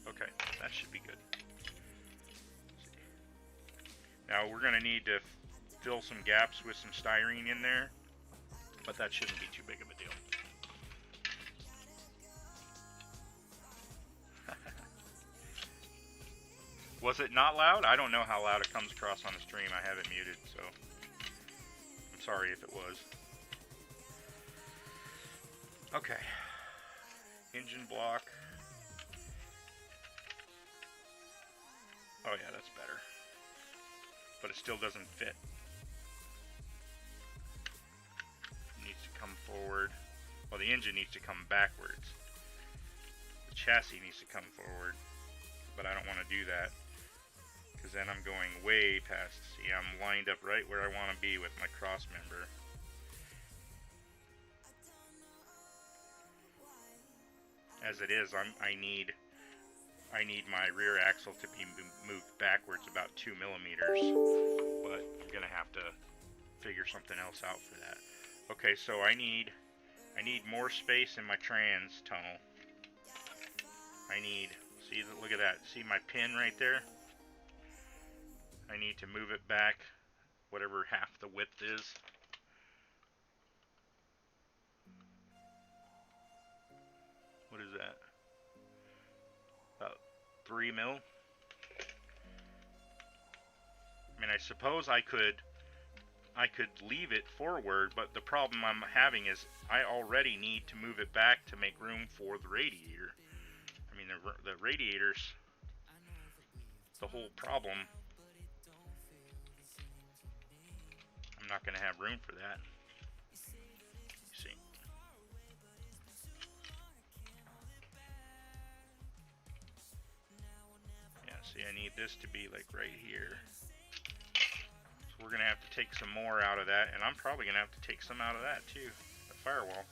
Okay, that should be good. Now we're going to need to fill some gaps with some styrene in there, but that shouldn't be too big of a deal. Was it not loud? I don't know how loud it comes across on the stream. I have it muted, so sorry if it was. Okay. Engine block. Oh yeah, that's better. But it still doesn't fit. It needs to come forward. Well, the engine needs to come backwards. The chassis needs to come forward. But I don't want to do that, because then I'm going way past. See, I'm lined up right where I want to be with my cross member. As it is, I need my rear axle to be moved backwards about 2 millimeters, but I'm gonna have to figure something else out for that. Okay, so I need more space in my trans tunnel. See, look at that. See my pin right there? I need to move it back whatever half the width is. What is that? About 3 mil? I mean, I suppose I could leave it forward, but the problem I'm having is I already need to move it back to make room for the radiator. I mean, the radiator's the whole problem. I'm not going to have room for that. You see. Yeah, see, I need this to be like right here. So we're going to have to take some more out of that, and I'm probably going to have to take some out of that too, the firewall.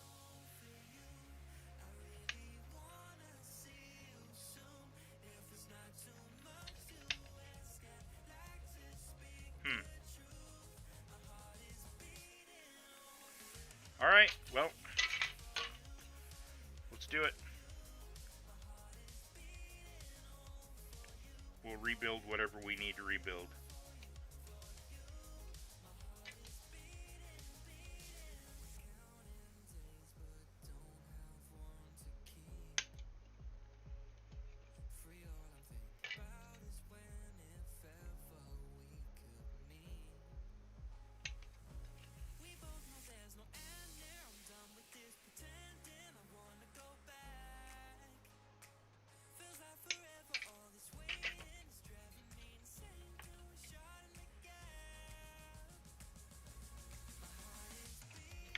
Alright, well, let's do it. We'll rebuild whatever we need to rebuild.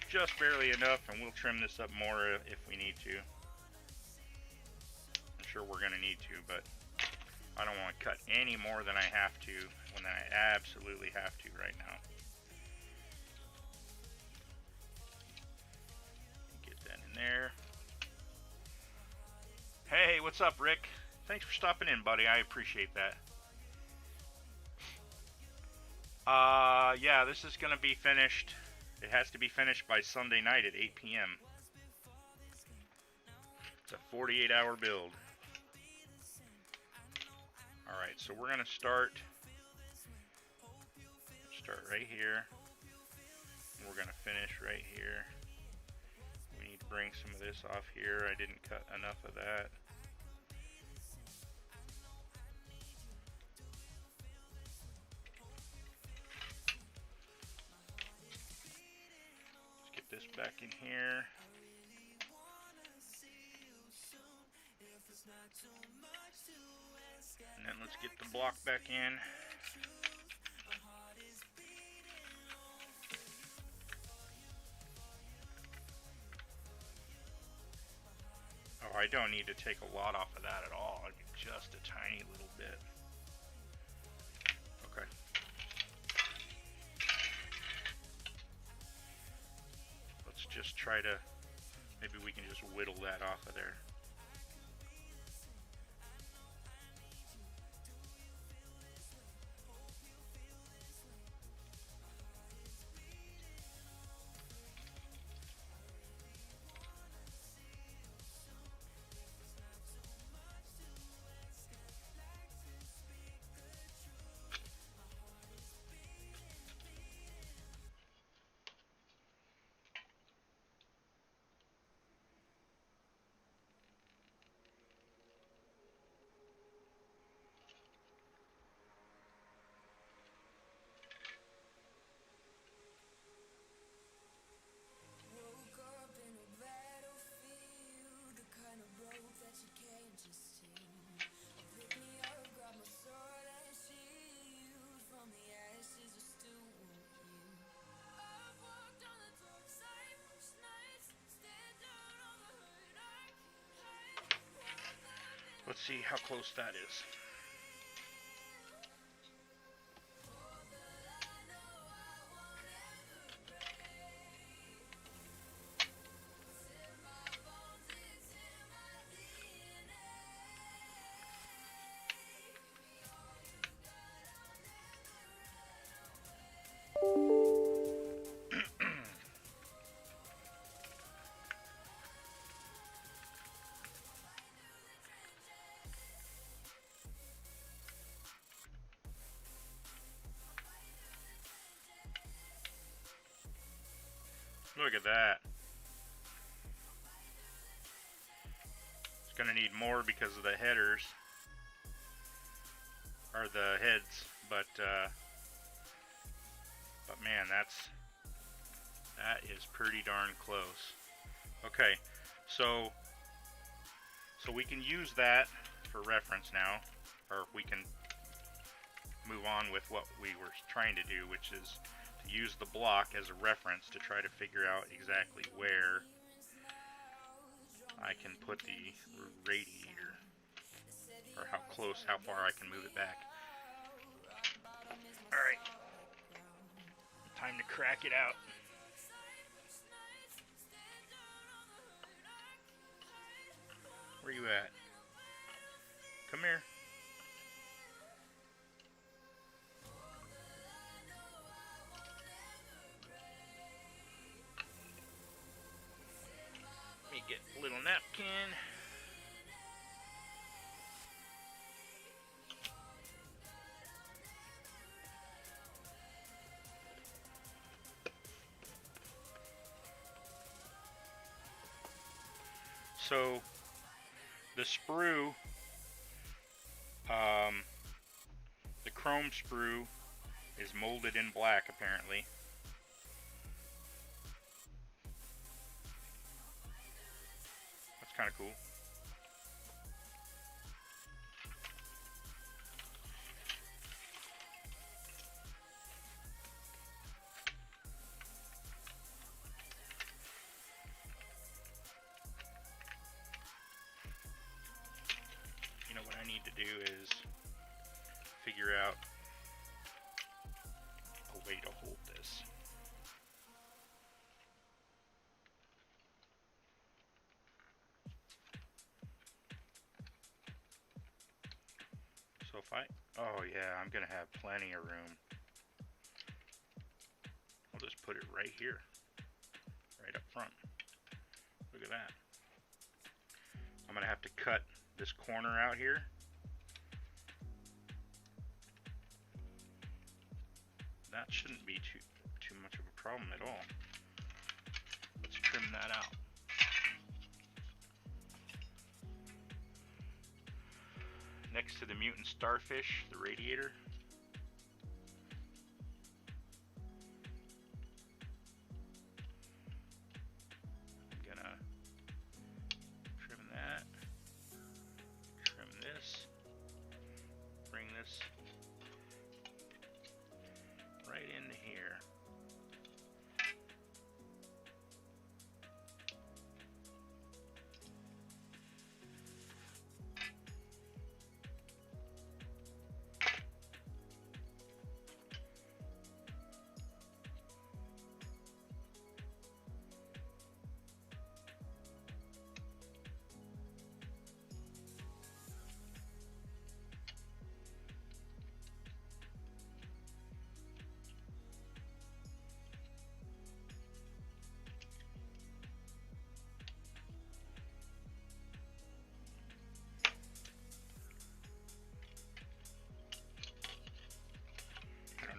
Just barely enough, and we'll trim this up more if we need to. I'm sure we're going to need to, but I don't want to cut any more than I have to when I absolutely have to right now. Get that in there. Hey, what's up, Rick? Thanks for stopping in, buddy. I appreciate that. Yeah, this is going to be finished. It has to be finished by Sunday night at 8 p.m. It's a 48-hour build. Alright, so we're going to start right here. And we're going to finish right here. We need to bring some of this off here. I didn't cut enough of that. This back in here. And then let's get the block back in. Oh, I don't need to take a lot off of that at all. Just a tiny little bit. Okay. Just try to, maybe we can just whittle that off of there. see how close that is. Look at that. It's going to need more because of the headers, or the heads, but man, that is pretty darn close. Okay, so we can use that for reference now, or we can move on with what we were trying to do, which is to use the block as a reference to try to figure out exactly where I can put the radiator, or how far I can move it back. Alright, time to crack it out. Where you at? Come here. Let me get a little napkin. So the sprue, the chrome sprue is molded in black apparently. That's kind of cool. You know what I need to do is figure out a way to hold this. So if oh yeah, I'm gonna have plenty of room. I'll just put it right here, right up front. Look at that. I'm gonna have to cut this corner out here. That shouldn't be too much of a problem at all. Let's trim that out. Next to the mutant starfish, the radiator. I'm gonna trim that, trim this, bring this right into here.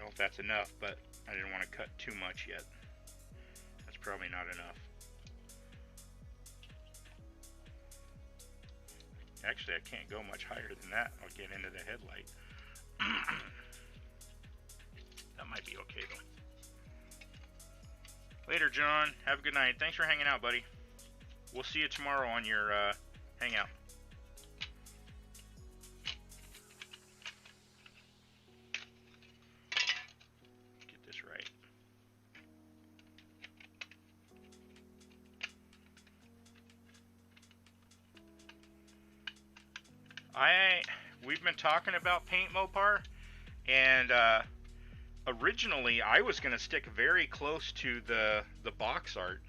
If that's enough, but I didn't want to cut too much yet. That's probably not enough. Actually, I can't go much higher than that. I'll get into the headlight. That might be okay though. Later, John. Have a good night. Thanks for hanging out, buddy. We'll see you tomorrow on your hangout. We've been talking about paint, Mopar, and originally I was gonna stick very close to the box art.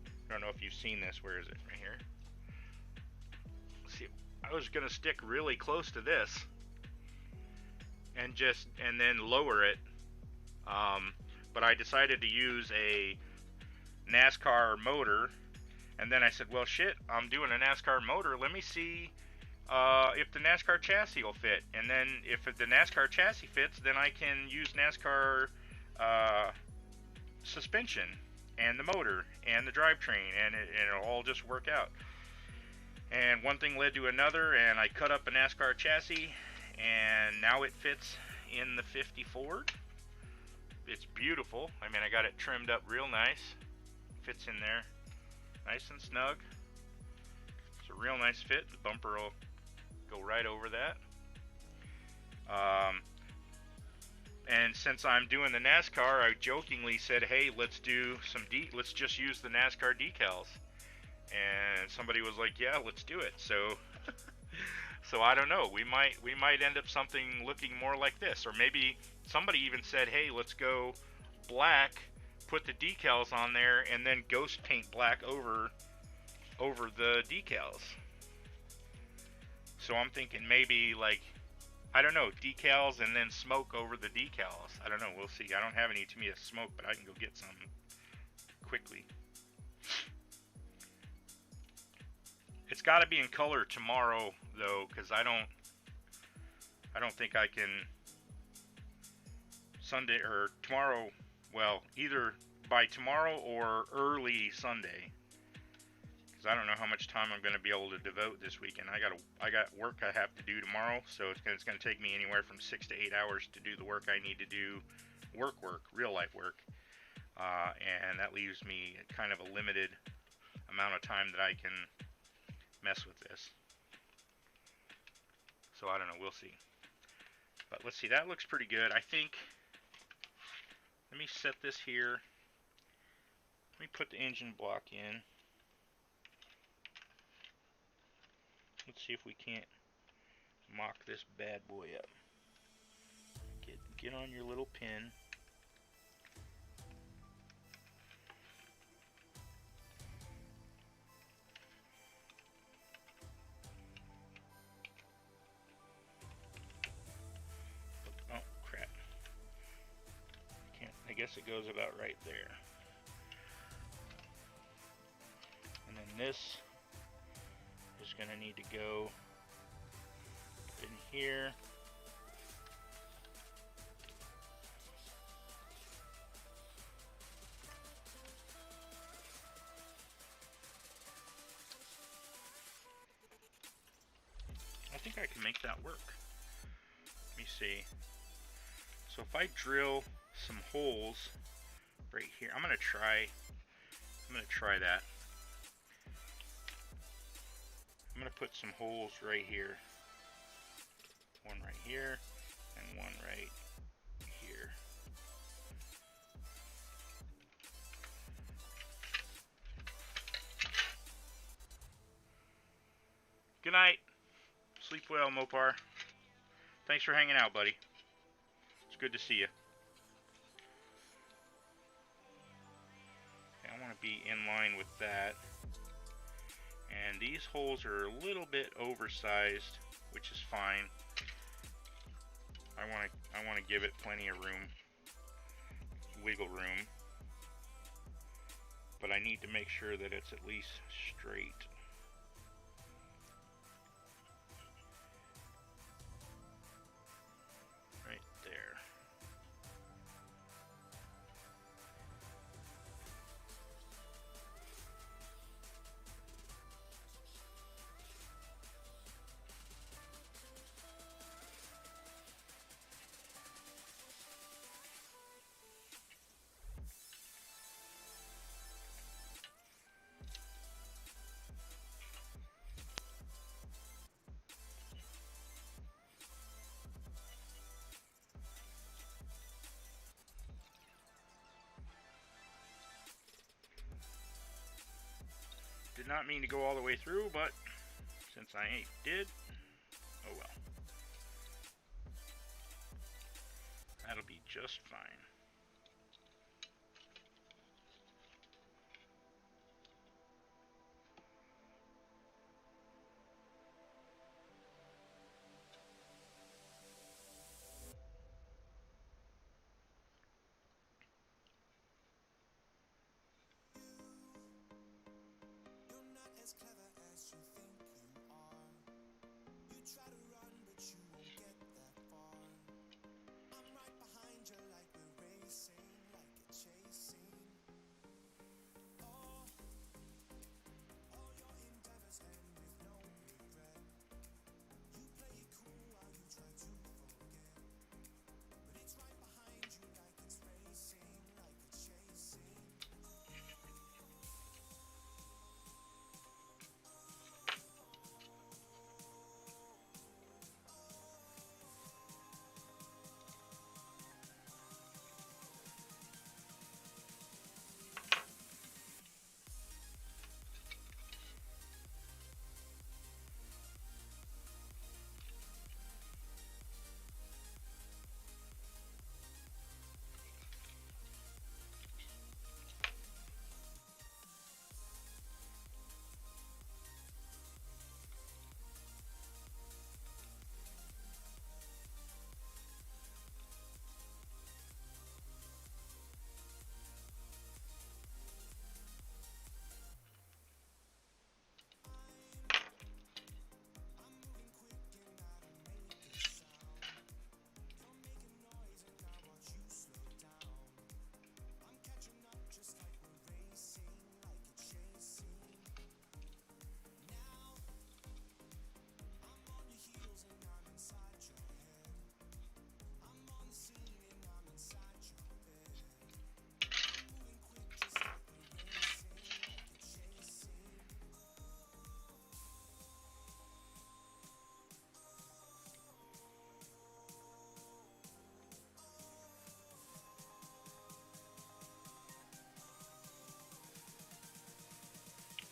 I don't know if you've seen this. Where is it? Right here. Let's see, I was gonna stick really close to this, and then lower it. But I decided to use a NASCAR motor, and then I said, well, shit, I'm doing a NASCAR motor. Let me see if the NASCAR chassis will fit, and then if the NASCAR chassis fits, then I can use NASCAR suspension and the motor and the drivetrain, and it'll all just work out. And one thing led to another, and I cut up a NASCAR chassis, and now it fits in the 50 Ford. It's beautiful. I mean, I got it trimmed up real nice. Fits in there nice and snug. It's a real nice fit. The bumper will go right over that. And since I'm doing the NASCAR, I jokingly said, hey, let's just use the NASCAR decals. And somebody was like, yeah, let's do it. So so I don't know, we might end up something looking more like this, or maybe somebody even said, hey, let's go black, put the decals on there, and then ghost paint black over the decals. So I'm thinking maybe, like, I don't know, decals and then smoke over the decals. I don't know, we'll see. I don't have any to me to smoke, but I can go get some quickly. It's got to be in color tomorrow, though, because I don't think I can Sunday or tomorrow. Well, either by tomorrow or early Sunday, because I don't know how much time I'm going to be able to devote this weekend. I got work I have to do tomorrow, so it's going to take me anywhere from 6 to 8 hours to do the work I need to do, real life work, and that leaves me kind of a limited amount of time that I can mess with this. So I don't know, we'll see. But let's see, that looks pretty good. I think, let me set this here. Let me put the engine block in. Let's see if we can't mock this bad boy up. Get on your little pin. Oh, crap. I guess it goes about right there. And then this is going to need to go in here. I think I can make that work. Let me see. So if I drill some holes right here, I'm gonna try that. I'm gonna put some holes right here. One right here and one right here. Good night. Sleep well, Mopar. Thanks for hanging out, buddy. It's good to see you. Okay, I want to be in line with that. And these holes are a little bit oversized, which is fine. I want to give it plenty of room, wiggle room. But I need to make sure that it's at least straight. Right there. Did not mean to go all the way through, but since I did, Oh well. That'll be just fine.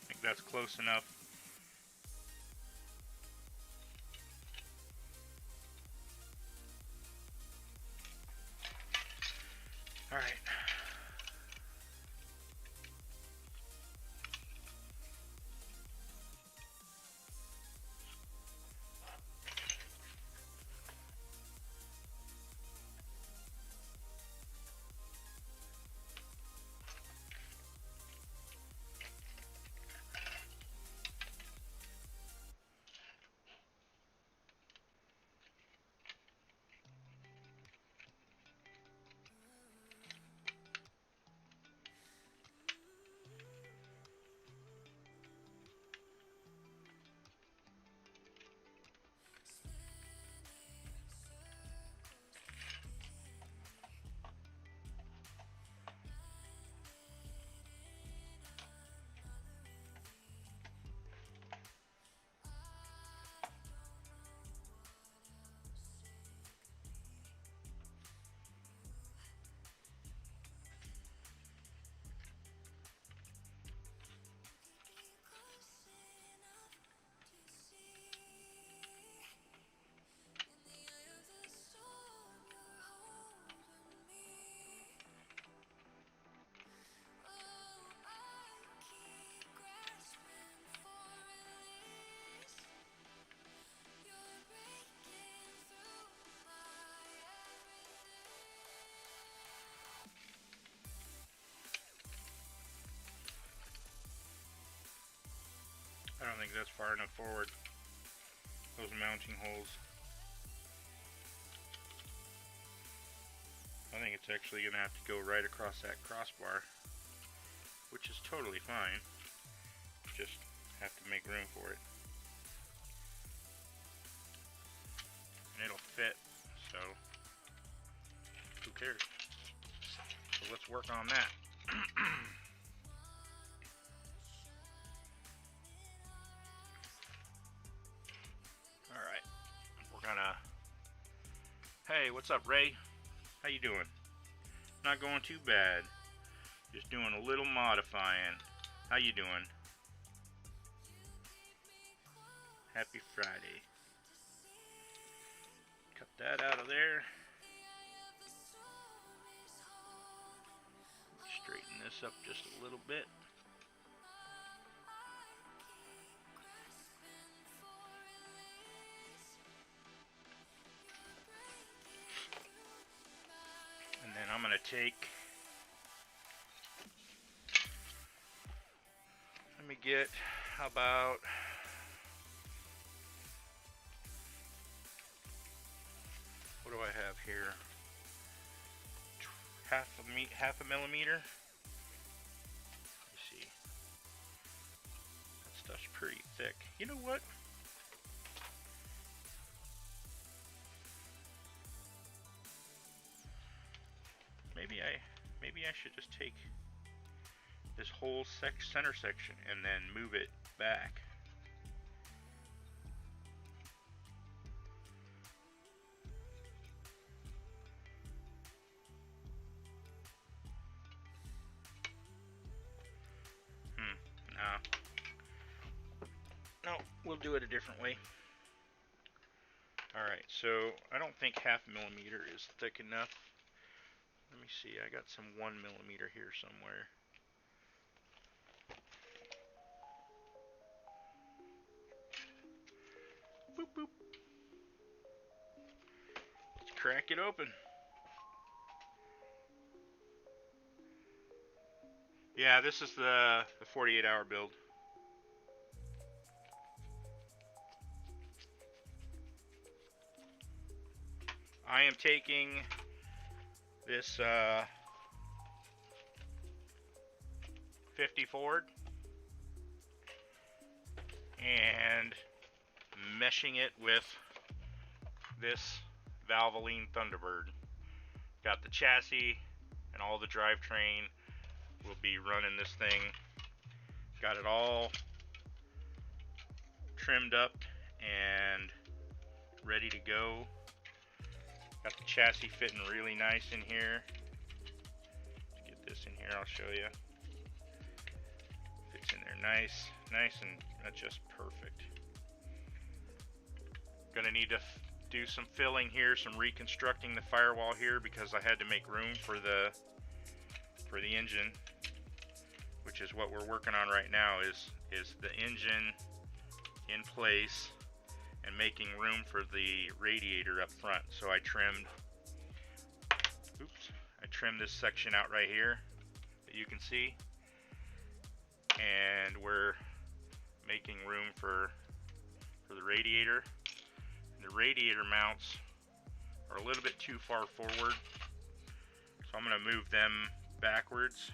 I think that's close enough. All right. I don't think that's far enough forward. Those mounting holes. I think it's actually going to have to go right across that crossbar, which is totally fine. Just have to make room for it. And it'll fit, so who cares? So let's work on that. Alright, we're gonna... Hey, what's up, Ray? How you doing? Not going too bad. Just doing a little modifying. How you doing? Happy Friday. that out of there. Straighten this up just a little bit. And then I'm going to take, let me get about, what do I have here? Half a millimeter. Let me see. That stuff's pretty thick. You know what? Maybe I should just take this whole center section and then move it back. No, we'll do it a different way. Alright, so I don't think half a millimeter is thick enough. Let me see, I got some 1 millimeter here somewhere. Boop, boop. Let's crack it open. Yeah, this is the 48-hour build. I am taking this 50 Ford and meshing it with this Valvoline Thunderbird. Got the chassis and all the drivetrain. We'll be running this thing. Got it all trimmed up and ready to go. Got the chassis fitting really nice in here. Let's get this in here, I'll show you. Fits in there nice and just perfect. Gonna need to do some filling here, some reconstructing the firewall here because I had to make room for the engine, which is what we're working on right now, is the engine in place and making room for the radiator up front. So I trimmed this section out right here that you can see, and we're making room for the radiator. And the radiator mounts are a little bit too far forward, so I'm going to move them backwards.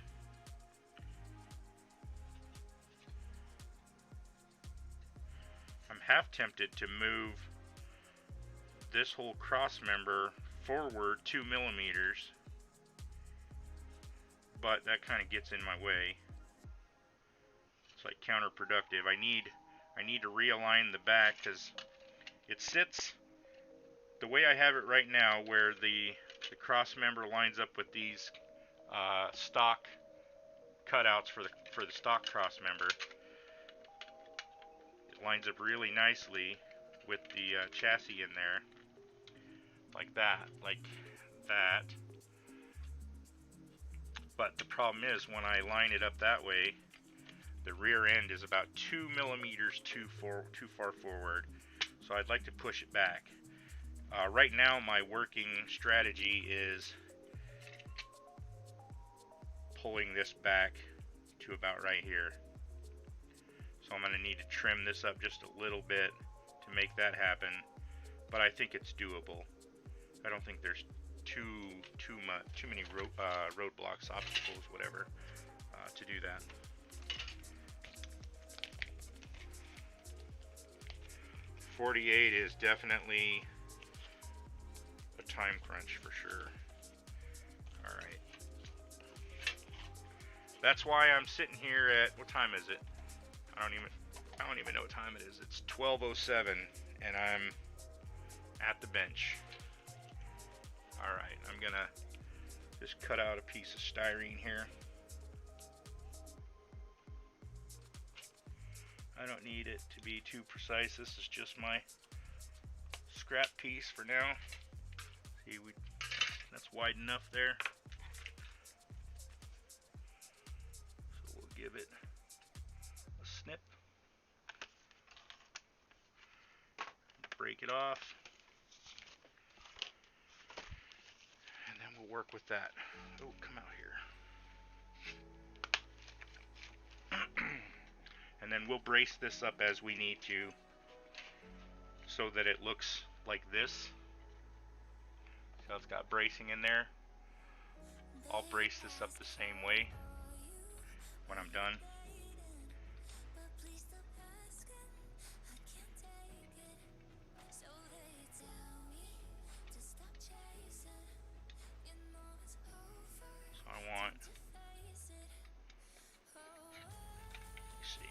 I'm half tempted to move this whole cross member forward 2 millimeters, but that kind of gets in my way. It's like counterproductive. I need to realign the back because it sits the way I have it right now, where the cross member lines up with these stock cutouts for the stock cross member. It lines up really nicely with the chassis in there, like that. But the problem is, when I line it up that way, the rear end is about 2 millimeters too far forward. So I'd like to push it back. Right now, my working strategy is pulling this back to about right here. So I'm going to need to trim this up just a little bit to make that happen. But I think it's doable. I don't think there's too many roadblocks, obstacles, whatever, to do that. .48 is definitely a time crunch for sure. All right. That's why I'm sitting here at, what time is it? I don't even know what time it is. It's 12:07 and I'm at the bench. All right, I'm gonna just cut out a piece of styrene here. I don't need it to be too precise. This is just my scrap piece for now. See, that's wide enough there. So we'll give it a snip. Break it off. And then we'll work with that. Oh, come out here. And then we'll brace this up as we need to so that it looks like this. So it's got bracing in there. I'll brace this up the same way when I'm done. So I want, let's see.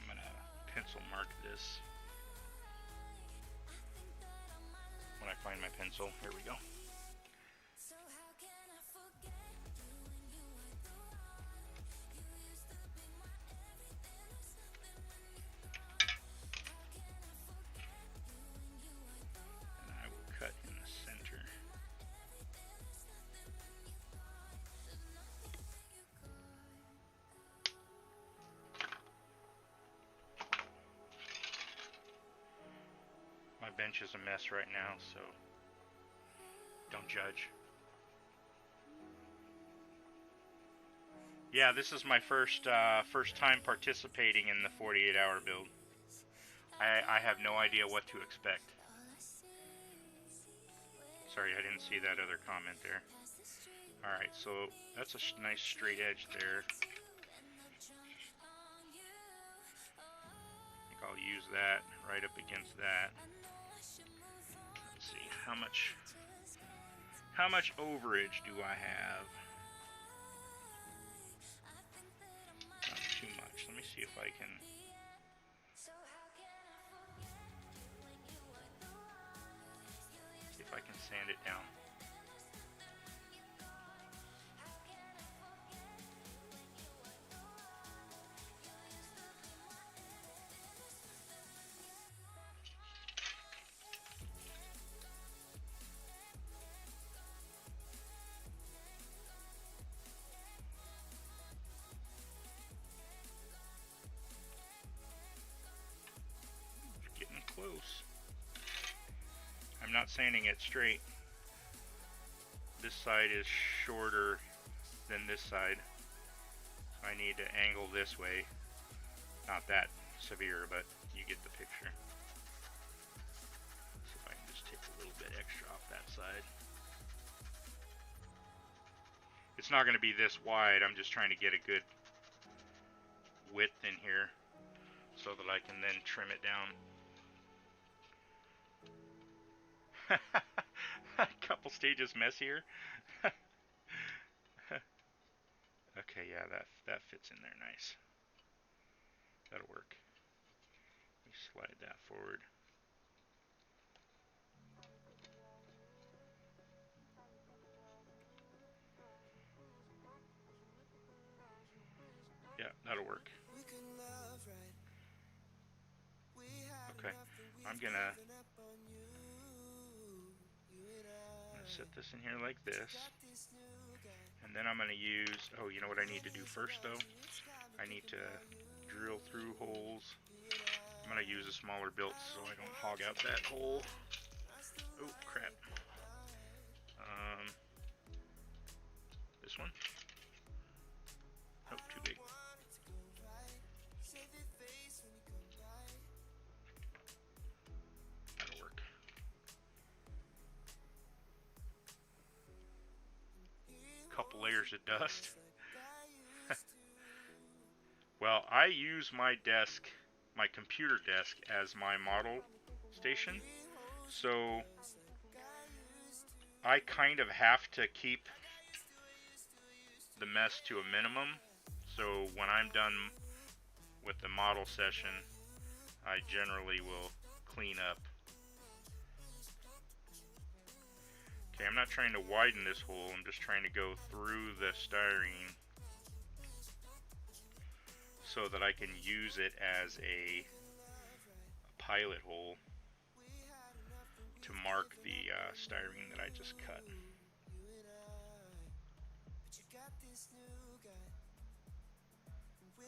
I'm gonna pencil mark this when I find my pencil. Here we go. And I will cut in the center. My bench is a mess right now, so don't judge. Yeah, this is my first time participating in the 48-hour build. I have no idea what to expect. Sorry, I didn't see that other comment there. Alright, so that's a nice straight edge there. I think I'll use that right up against that. Let's see, how much overage do I have? Not too much. Let me see if I can. See if I can sand it down. Getting close. I'm not sanding it straight. This side is shorter than this side. I need to angle this way. Not that severe, but you get the picture. Let's see if I can just take a little bit extra off that side. It's not going to be this wide. I'm just trying to get a good width in here so that I can then trim it down. A couple stages messier. Okay, yeah, that fits in there nice. That'll work. Let me slide that forward. Yeah, that'll work. Okay, I'm gonna set this in here like this, and then I'm gonna use, oh, you know what I need to do first though? I need to drill through holes. I'm gonna use a smaller built so I don't hog out that hole. Oh crap. This one? Oh, too big. That'll work. Couple layers of dust. Well, I use my desk, my computer desk, as my model station, so I kind of have to keep the mess to a minimum. So when I'm done with the model session, I generally will clean up. Okay, I'm not trying to widen this hole, I'm just trying to go through the styrene so that I can use it as a pilot hole to mark the styrene that I just cut.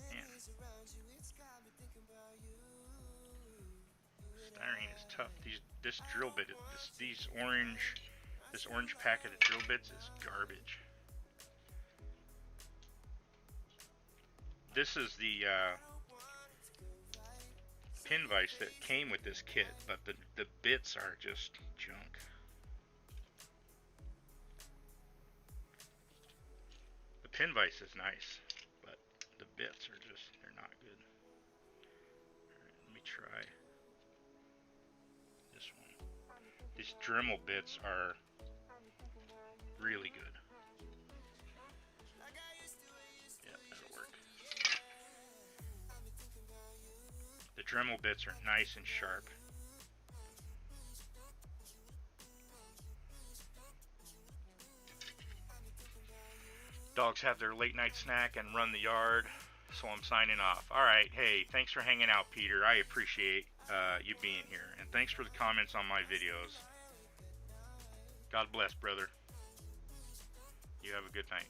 Man. Styrene is tough. This drill bit, this orange packet of drill bits is garbage. This is the pin vise that came with this kit, but the bits are just junk. The pin vise is nice, but the bits are just, they're not good. Alright, let me try this one. These Dremel bits are really good. Yeah, that'll work. The Dremel bits are nice and sharp. Dogs have their late night snack and run the yard, so I'm signing off. Alright, hey, thanks for hanging out, Peter. I appreciate you being here. And thanks for the comments on my videos. God bless, brother. You have a good night.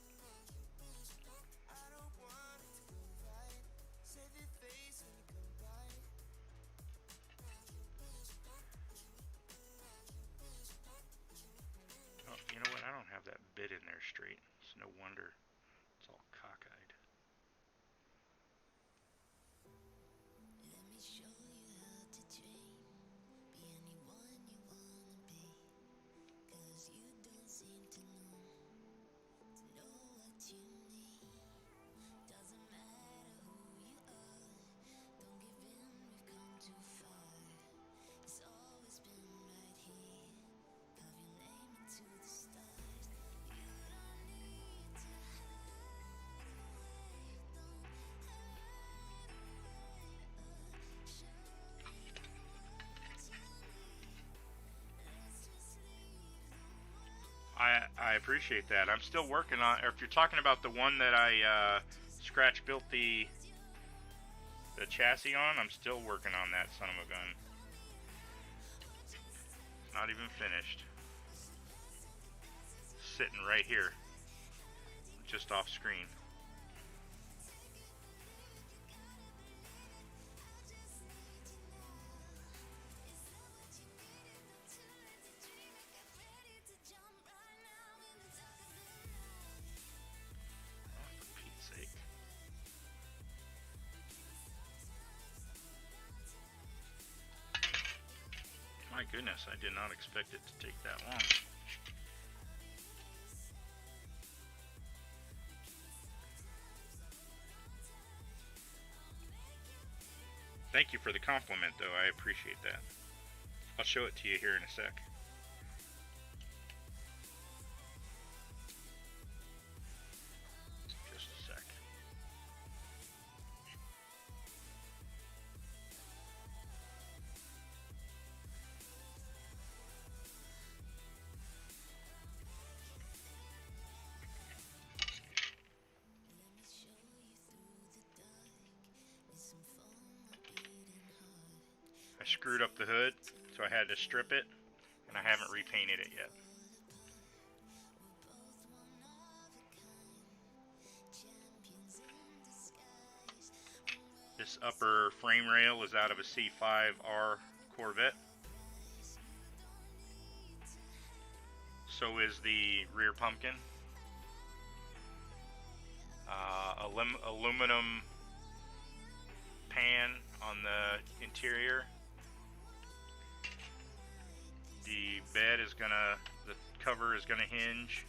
Oh, you know what? I don't have that bit in there straight. It's no wonder it's all cockeyed. I appreciate that. I'm still working on, or if you're talking about the one that I scratch built the chassis on, I'm still working on that son of a gun. Not even finished. Sitting right here, just off screen. My goodness, I did not expect it to take that long. Thank you for the compliment, though. I appreciate that. I'll show it to you here in a sec. Just a sec. I screwed up the hood, so I had to strip it, and I haven't repainted it yet. This upper frame rail is out of a C5R Corvette. So is the rear pumpkin. Aluminum pan on the interior. The bed is the cover is gonna hinge.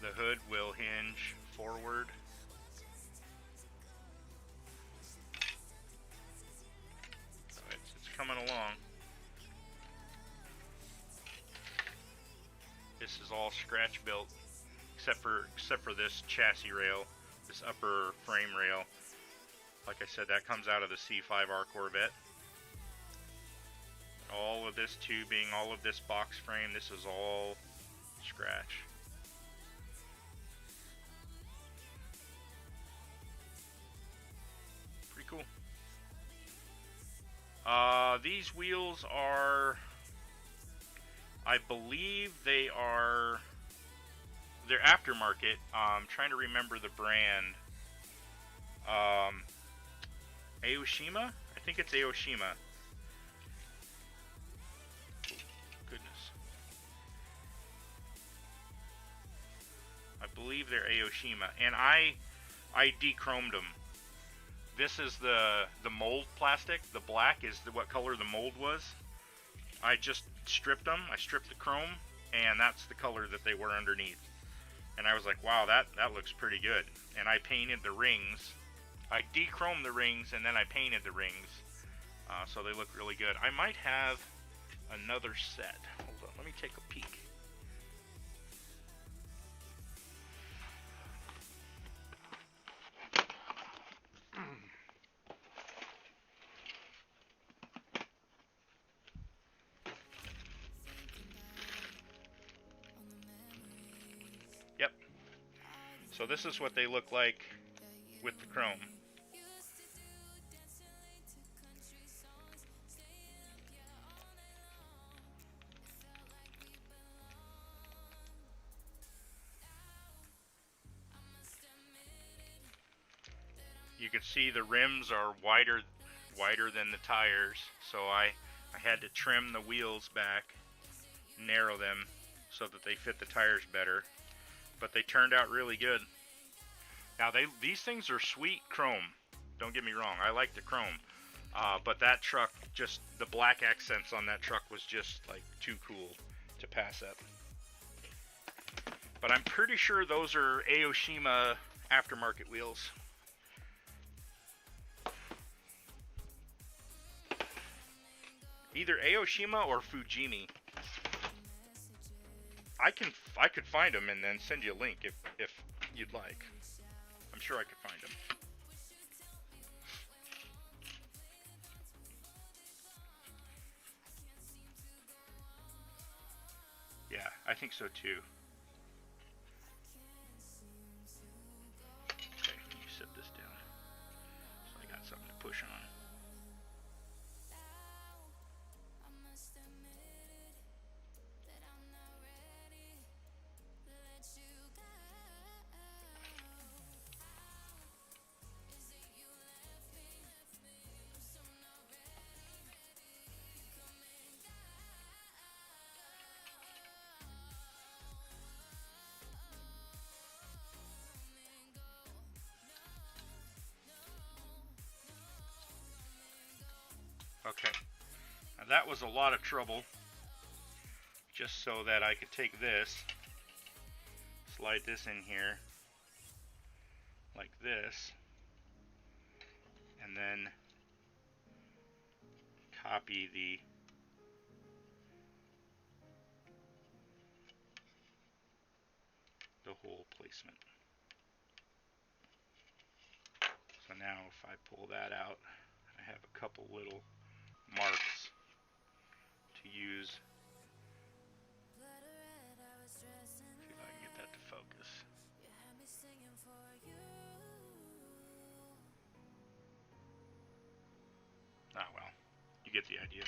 The hood will hinge forward. So it's coming along. This is all scratch built, except for this chassis rail, this upper frame rail. Like I said, that comes out of the C5R Corvette. All of this tubing, all of this box frame, this is all scratch. Pretty cool. These wheels are, I believe they're aftermarket. I'm trying to remember the brand. Aoshima? I think it's Aoshima. Oh, goodness. I believe they're Aoshima. And I de-chromed them. This is the mold plastic. The black is what color the mold was. I just stripped them. I stripped the chrome, and that's the color that they were underneath. And I was like, wow, that looks pretty good. And I painted the rings. I de-chromed the rings, and then I painted the rings. So they look really good. I might have another set. Hold on, let me take a peek. Yep. So this is what they look like with the chrome. You can see the rims are wider than the tires, so I had to trim the wheels back, narrow them so that they fit the tires better. But they turned out really good. Now these things are sweet chrome. Don't get me wrong, I like the chrome. But that truck, just the black accents on that truck was just like too cool to pass up. But I'm pretty sure those are Aoshima aftermarket wheels. Either Aoshima or Fujimi. I could find them and then send you a link if you'd like. I'm sure I could find them. Yeah, I think so too. Okay, let me set this down so I got something to push on. Okay, now that was a lot of trouble, just so that I could take this, slide this in here, like this, and then copy the hole placement. So now if I pull that out, I have a couple little marks to use. See if I can get that to focus. Ah, well, you get the idea.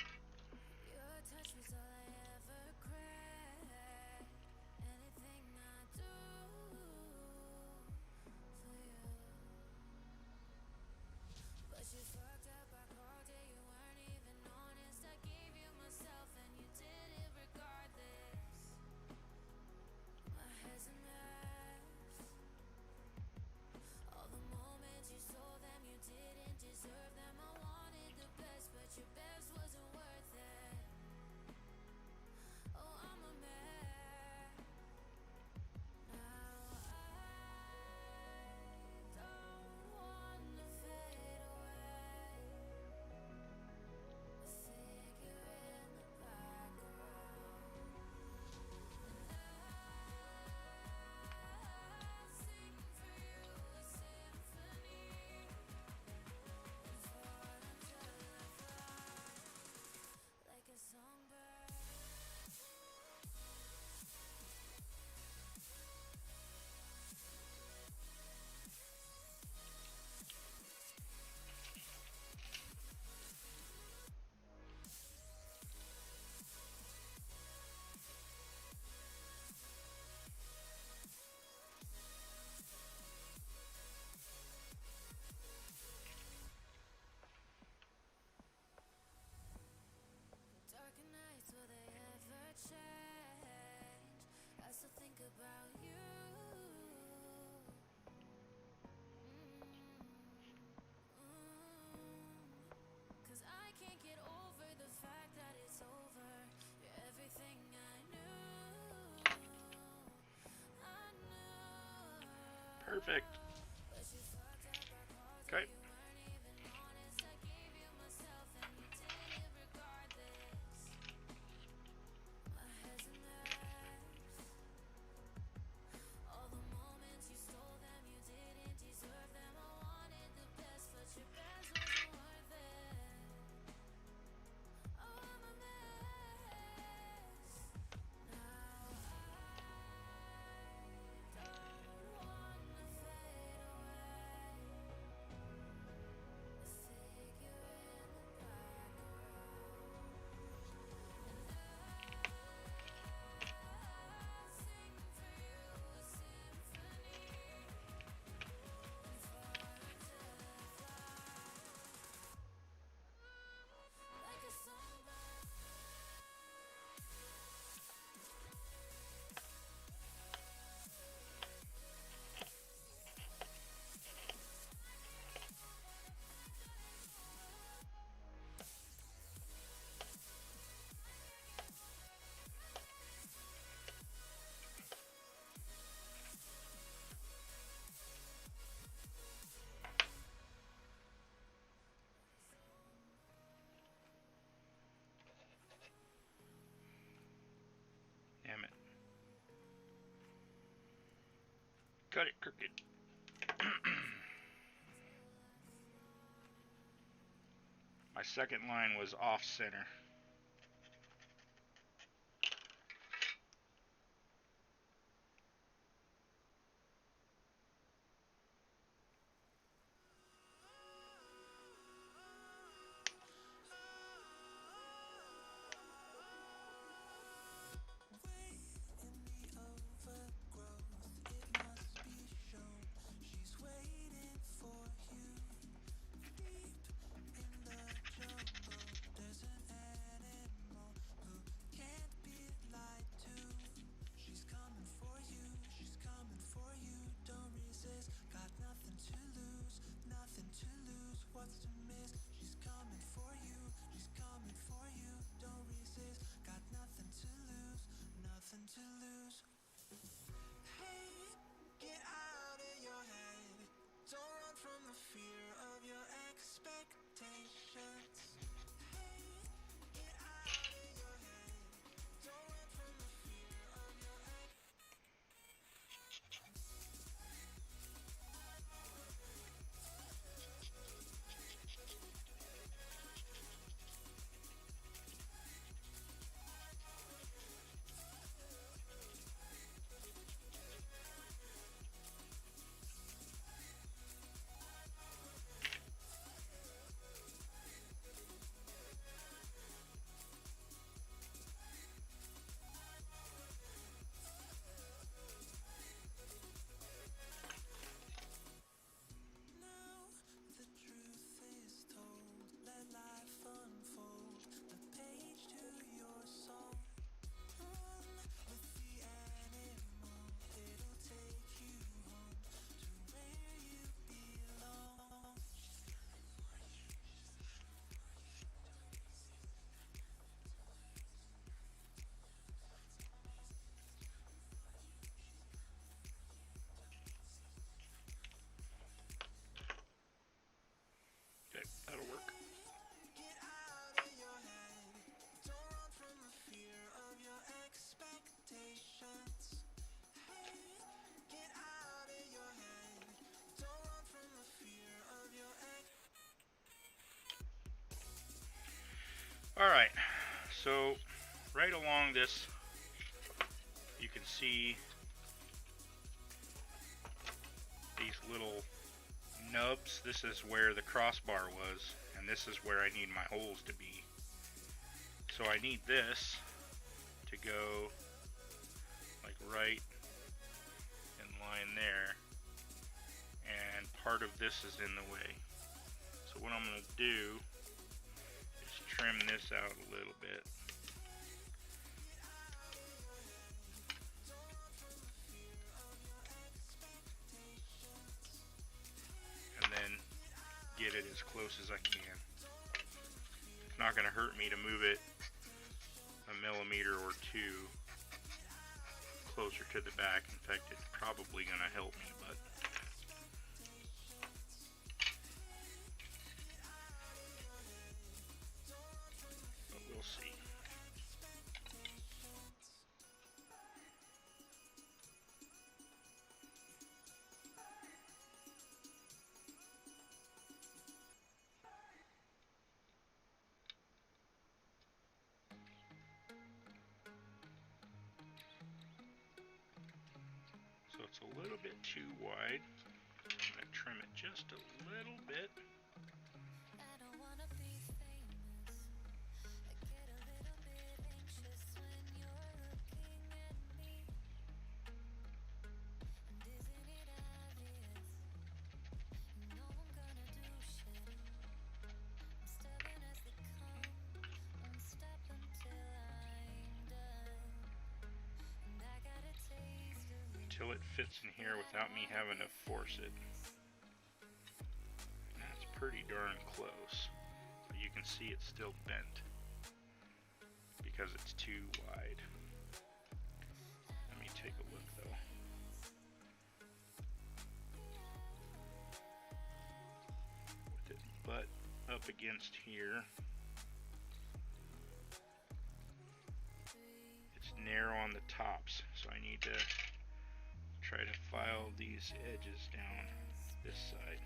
Perfect. Okay. Damn it. Cut it, Crooked. My second line was off center. Okay, that'll work. Alright, so right along this, you can see these little nubs. This is where the crossbar was, and this is where I need my holes to be. So I need this to go like right in line there, and part of this is in the way. So what I'm going to do is trim this out a little bit. And then get it as close as I can. It's not going to hurt me to move it a millimeter or two closer to the back. In fact, it's probably going to help me, but see. So it's a little bit too wide. I'm going to trim it just a little bit. Until it fits in here without me having to force it. That's pretty darn close. But you can see it's still bent because it's too wide. Let me take a look though. With it butt up against here, it's narrow on the tops, so I need to try to file these edges down this side.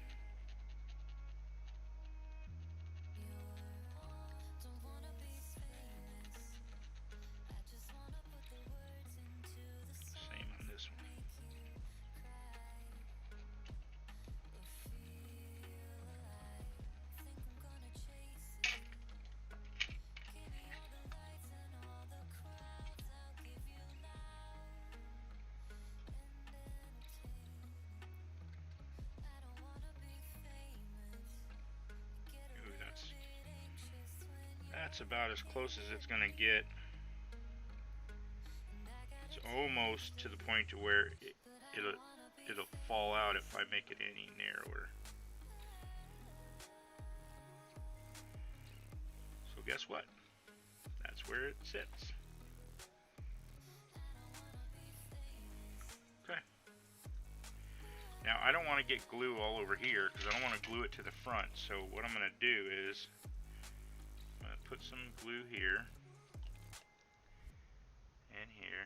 Same on this one. That's about as close as it's going to get. It's almost to the point to where it'll fall out if I make it any narrower. So guess what? That's where it sits. Okay. Now I don't want to get glue all over here because I don't want to glue it to the front. So what I'm going to do is put some glue here and here.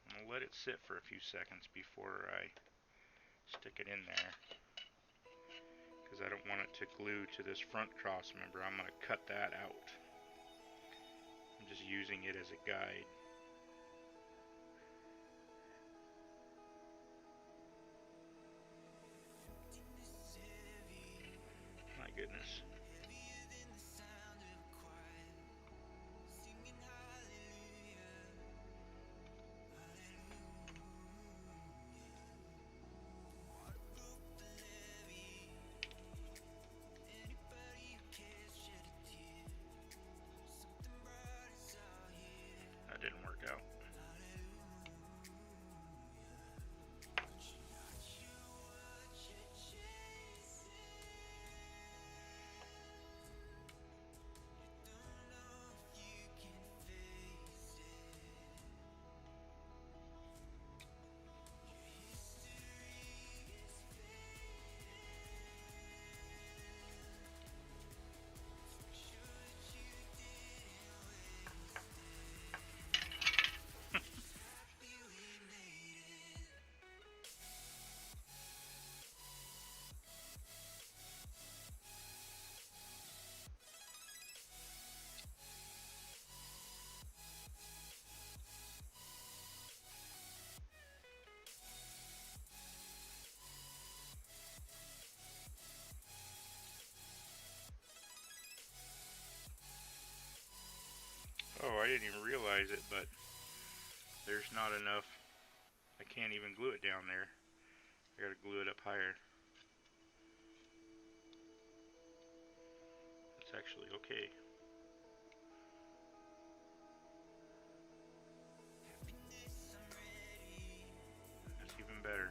I'm gonna let it sit for a few seconds before I stick it in there, because I don't want it to glue to this front cross member. I'm gonna cut that out. I'm just using it as a guide. My goodness. That didn't work out. Oh, I didn't even realize it, but there's not enough. I can't even glue it down there. I gotta glue it up higher. That's actually okay. That's even better.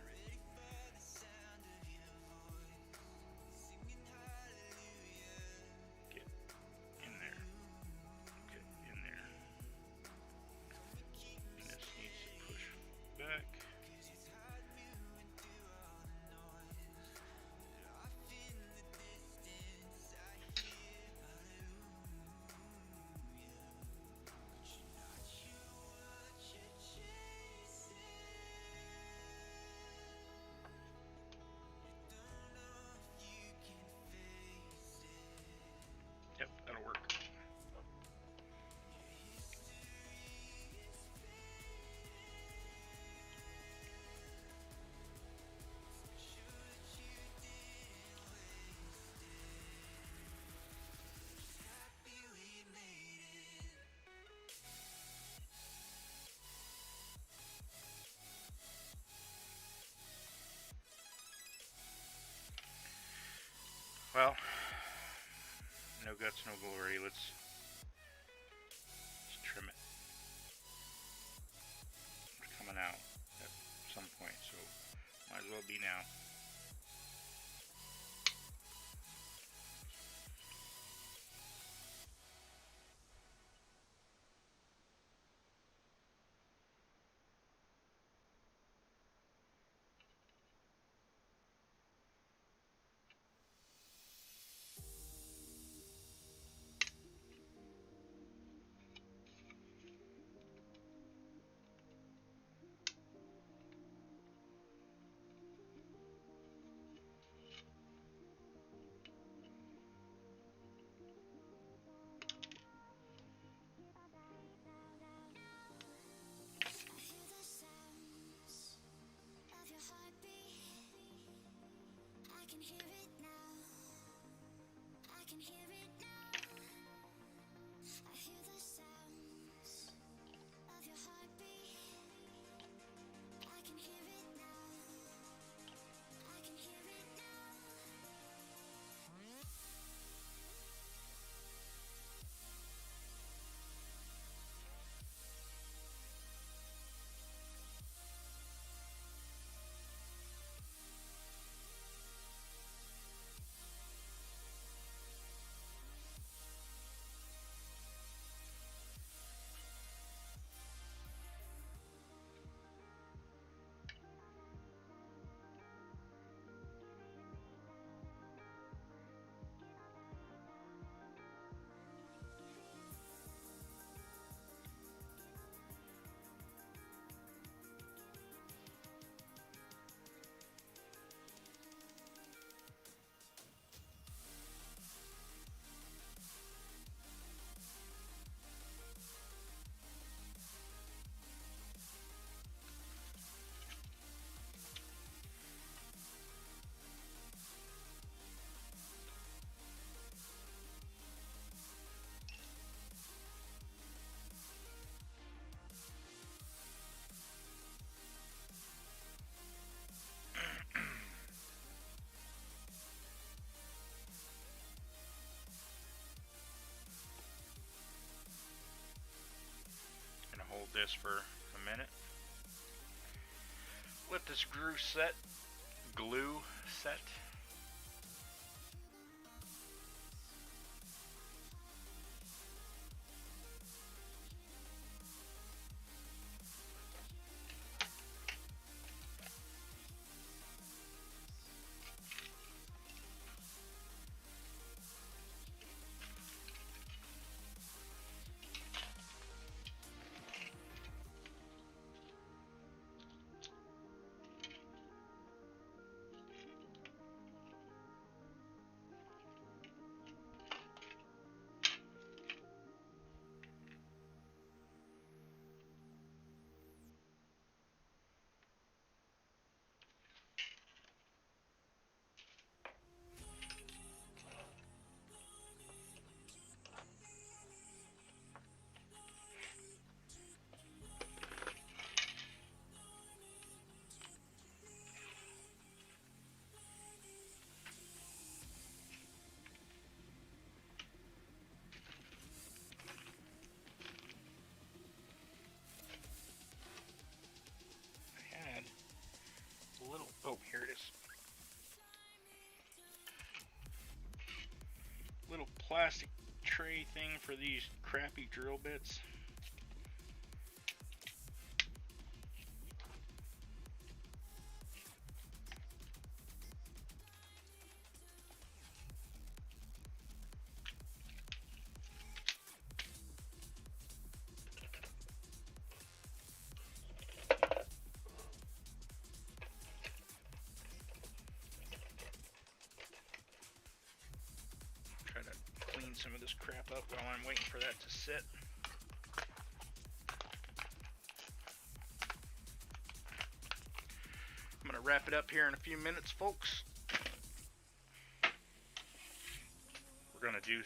Well, no guts, no glory. Let's trim it. It's coming out at some point, so might as well be now. Gonna hold this for a minute. Let this glue set. Oh, here it is. Little plastic tray thing for these crappy drill bits. Some of this crap up while I'm waiting for that to sit. I'm going to wrap it up here in a few minutes, folks. We're going to do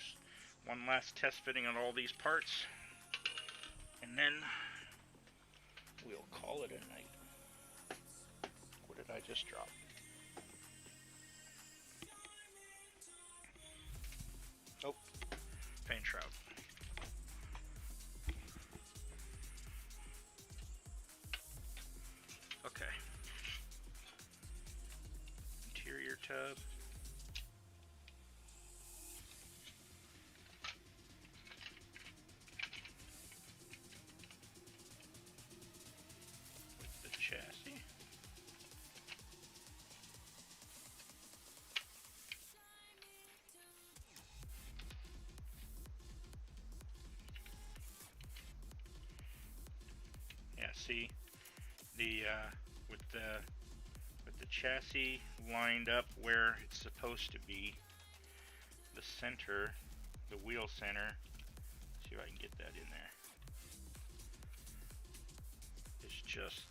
one last test fitting on all these parts, and then we'll call it a night. What did I just drop? tub. With the chassis. Yeah, see with the chassis lined up where it's supposed to be, the center, the wheel center. See if I can get that in there. It's just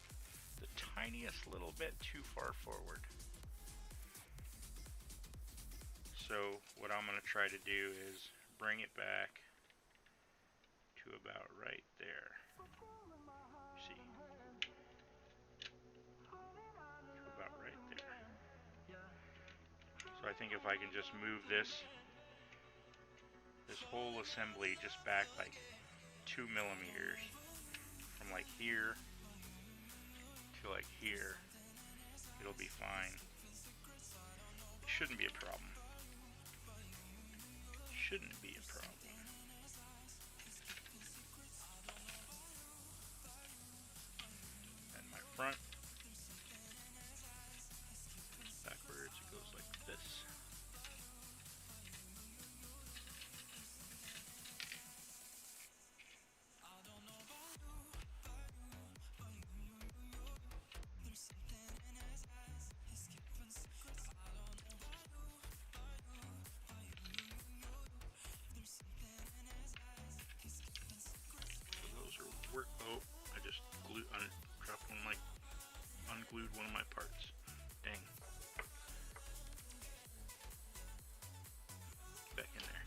the tiniest little bit too far forward. So what I'm going to try to do is bring it back to about right there. See? To about right there. So I think if I can just move this whole assembly just back like 2 millimeters from like here to like here, it'll be fine. It shouldn't be a problem. Shouldn't be a problem. And my front, backwards, it goes like this. Oh, I just unglued one of my parts. Dang. Back in there.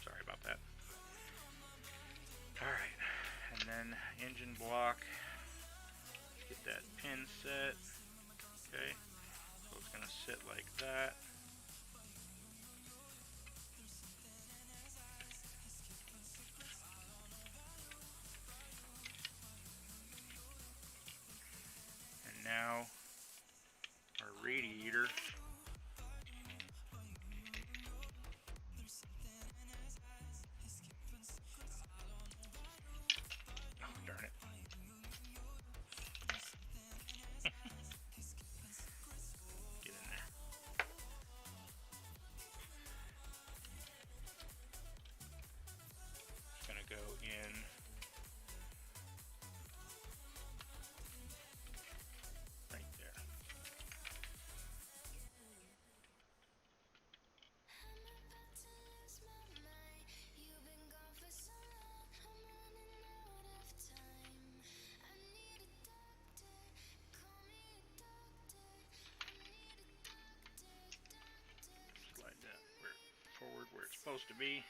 Sorry about that. Alright, and then engine block. Let's get that pin set. Okay, so it's going to sit like that. And now our radiator. Go in right there. Slide that forward where it's supposed to be.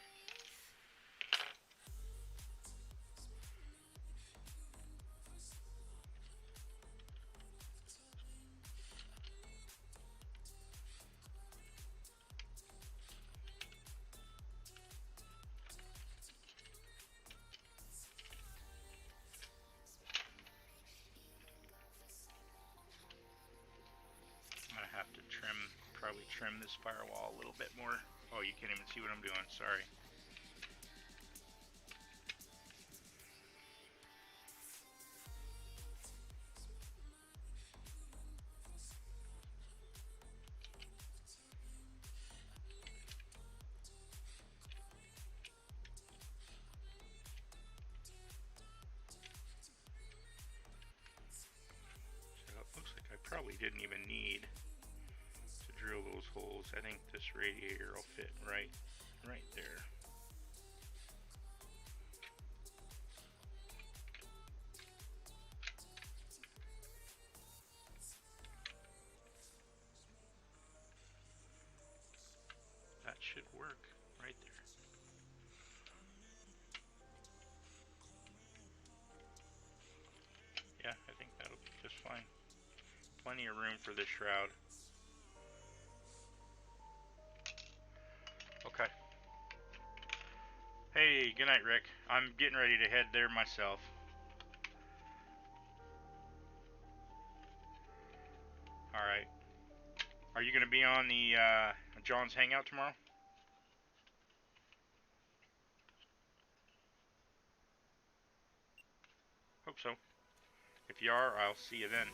Have to probably trim this firewall a little bit more. Oh, you can't even see what I'm doing, sorry. So it looks like I probably didn't even need drill those holes. I think this radiator will fit right there. That should work right there. Yeah, I think that'll be just fine. Plenty of room for this shroud. Okay. Hey, good night, Rick. I'm getting ready to head there myself. Alright. Are you going to be on the John's Hangout tomorrow? Hope so. If you are, I'll see you then.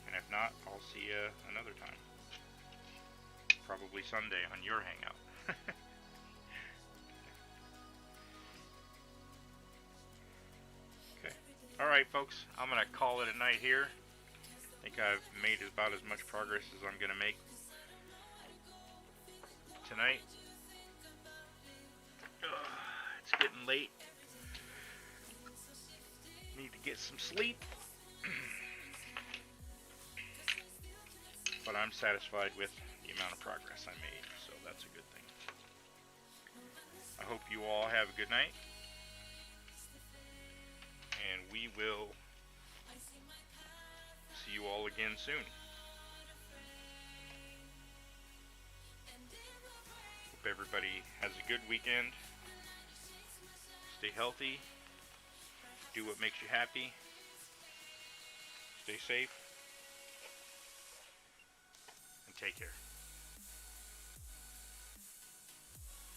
And if not, I'll see you another time. Probably Sunday on your Hangout. Okay. Alright, folks. I'm going to call it a night here. I think I've made about as much progress as I'm going to make tonight. It's getting late. Need to get some sleep. But I'm satisfied with the amount of progress I made, so that's a good thing. I hope you all have a good night. And we will see you all again soon. Hope everybody has a good weekend. Stay healthy. Do what makes you happy. Stay safe. And take care.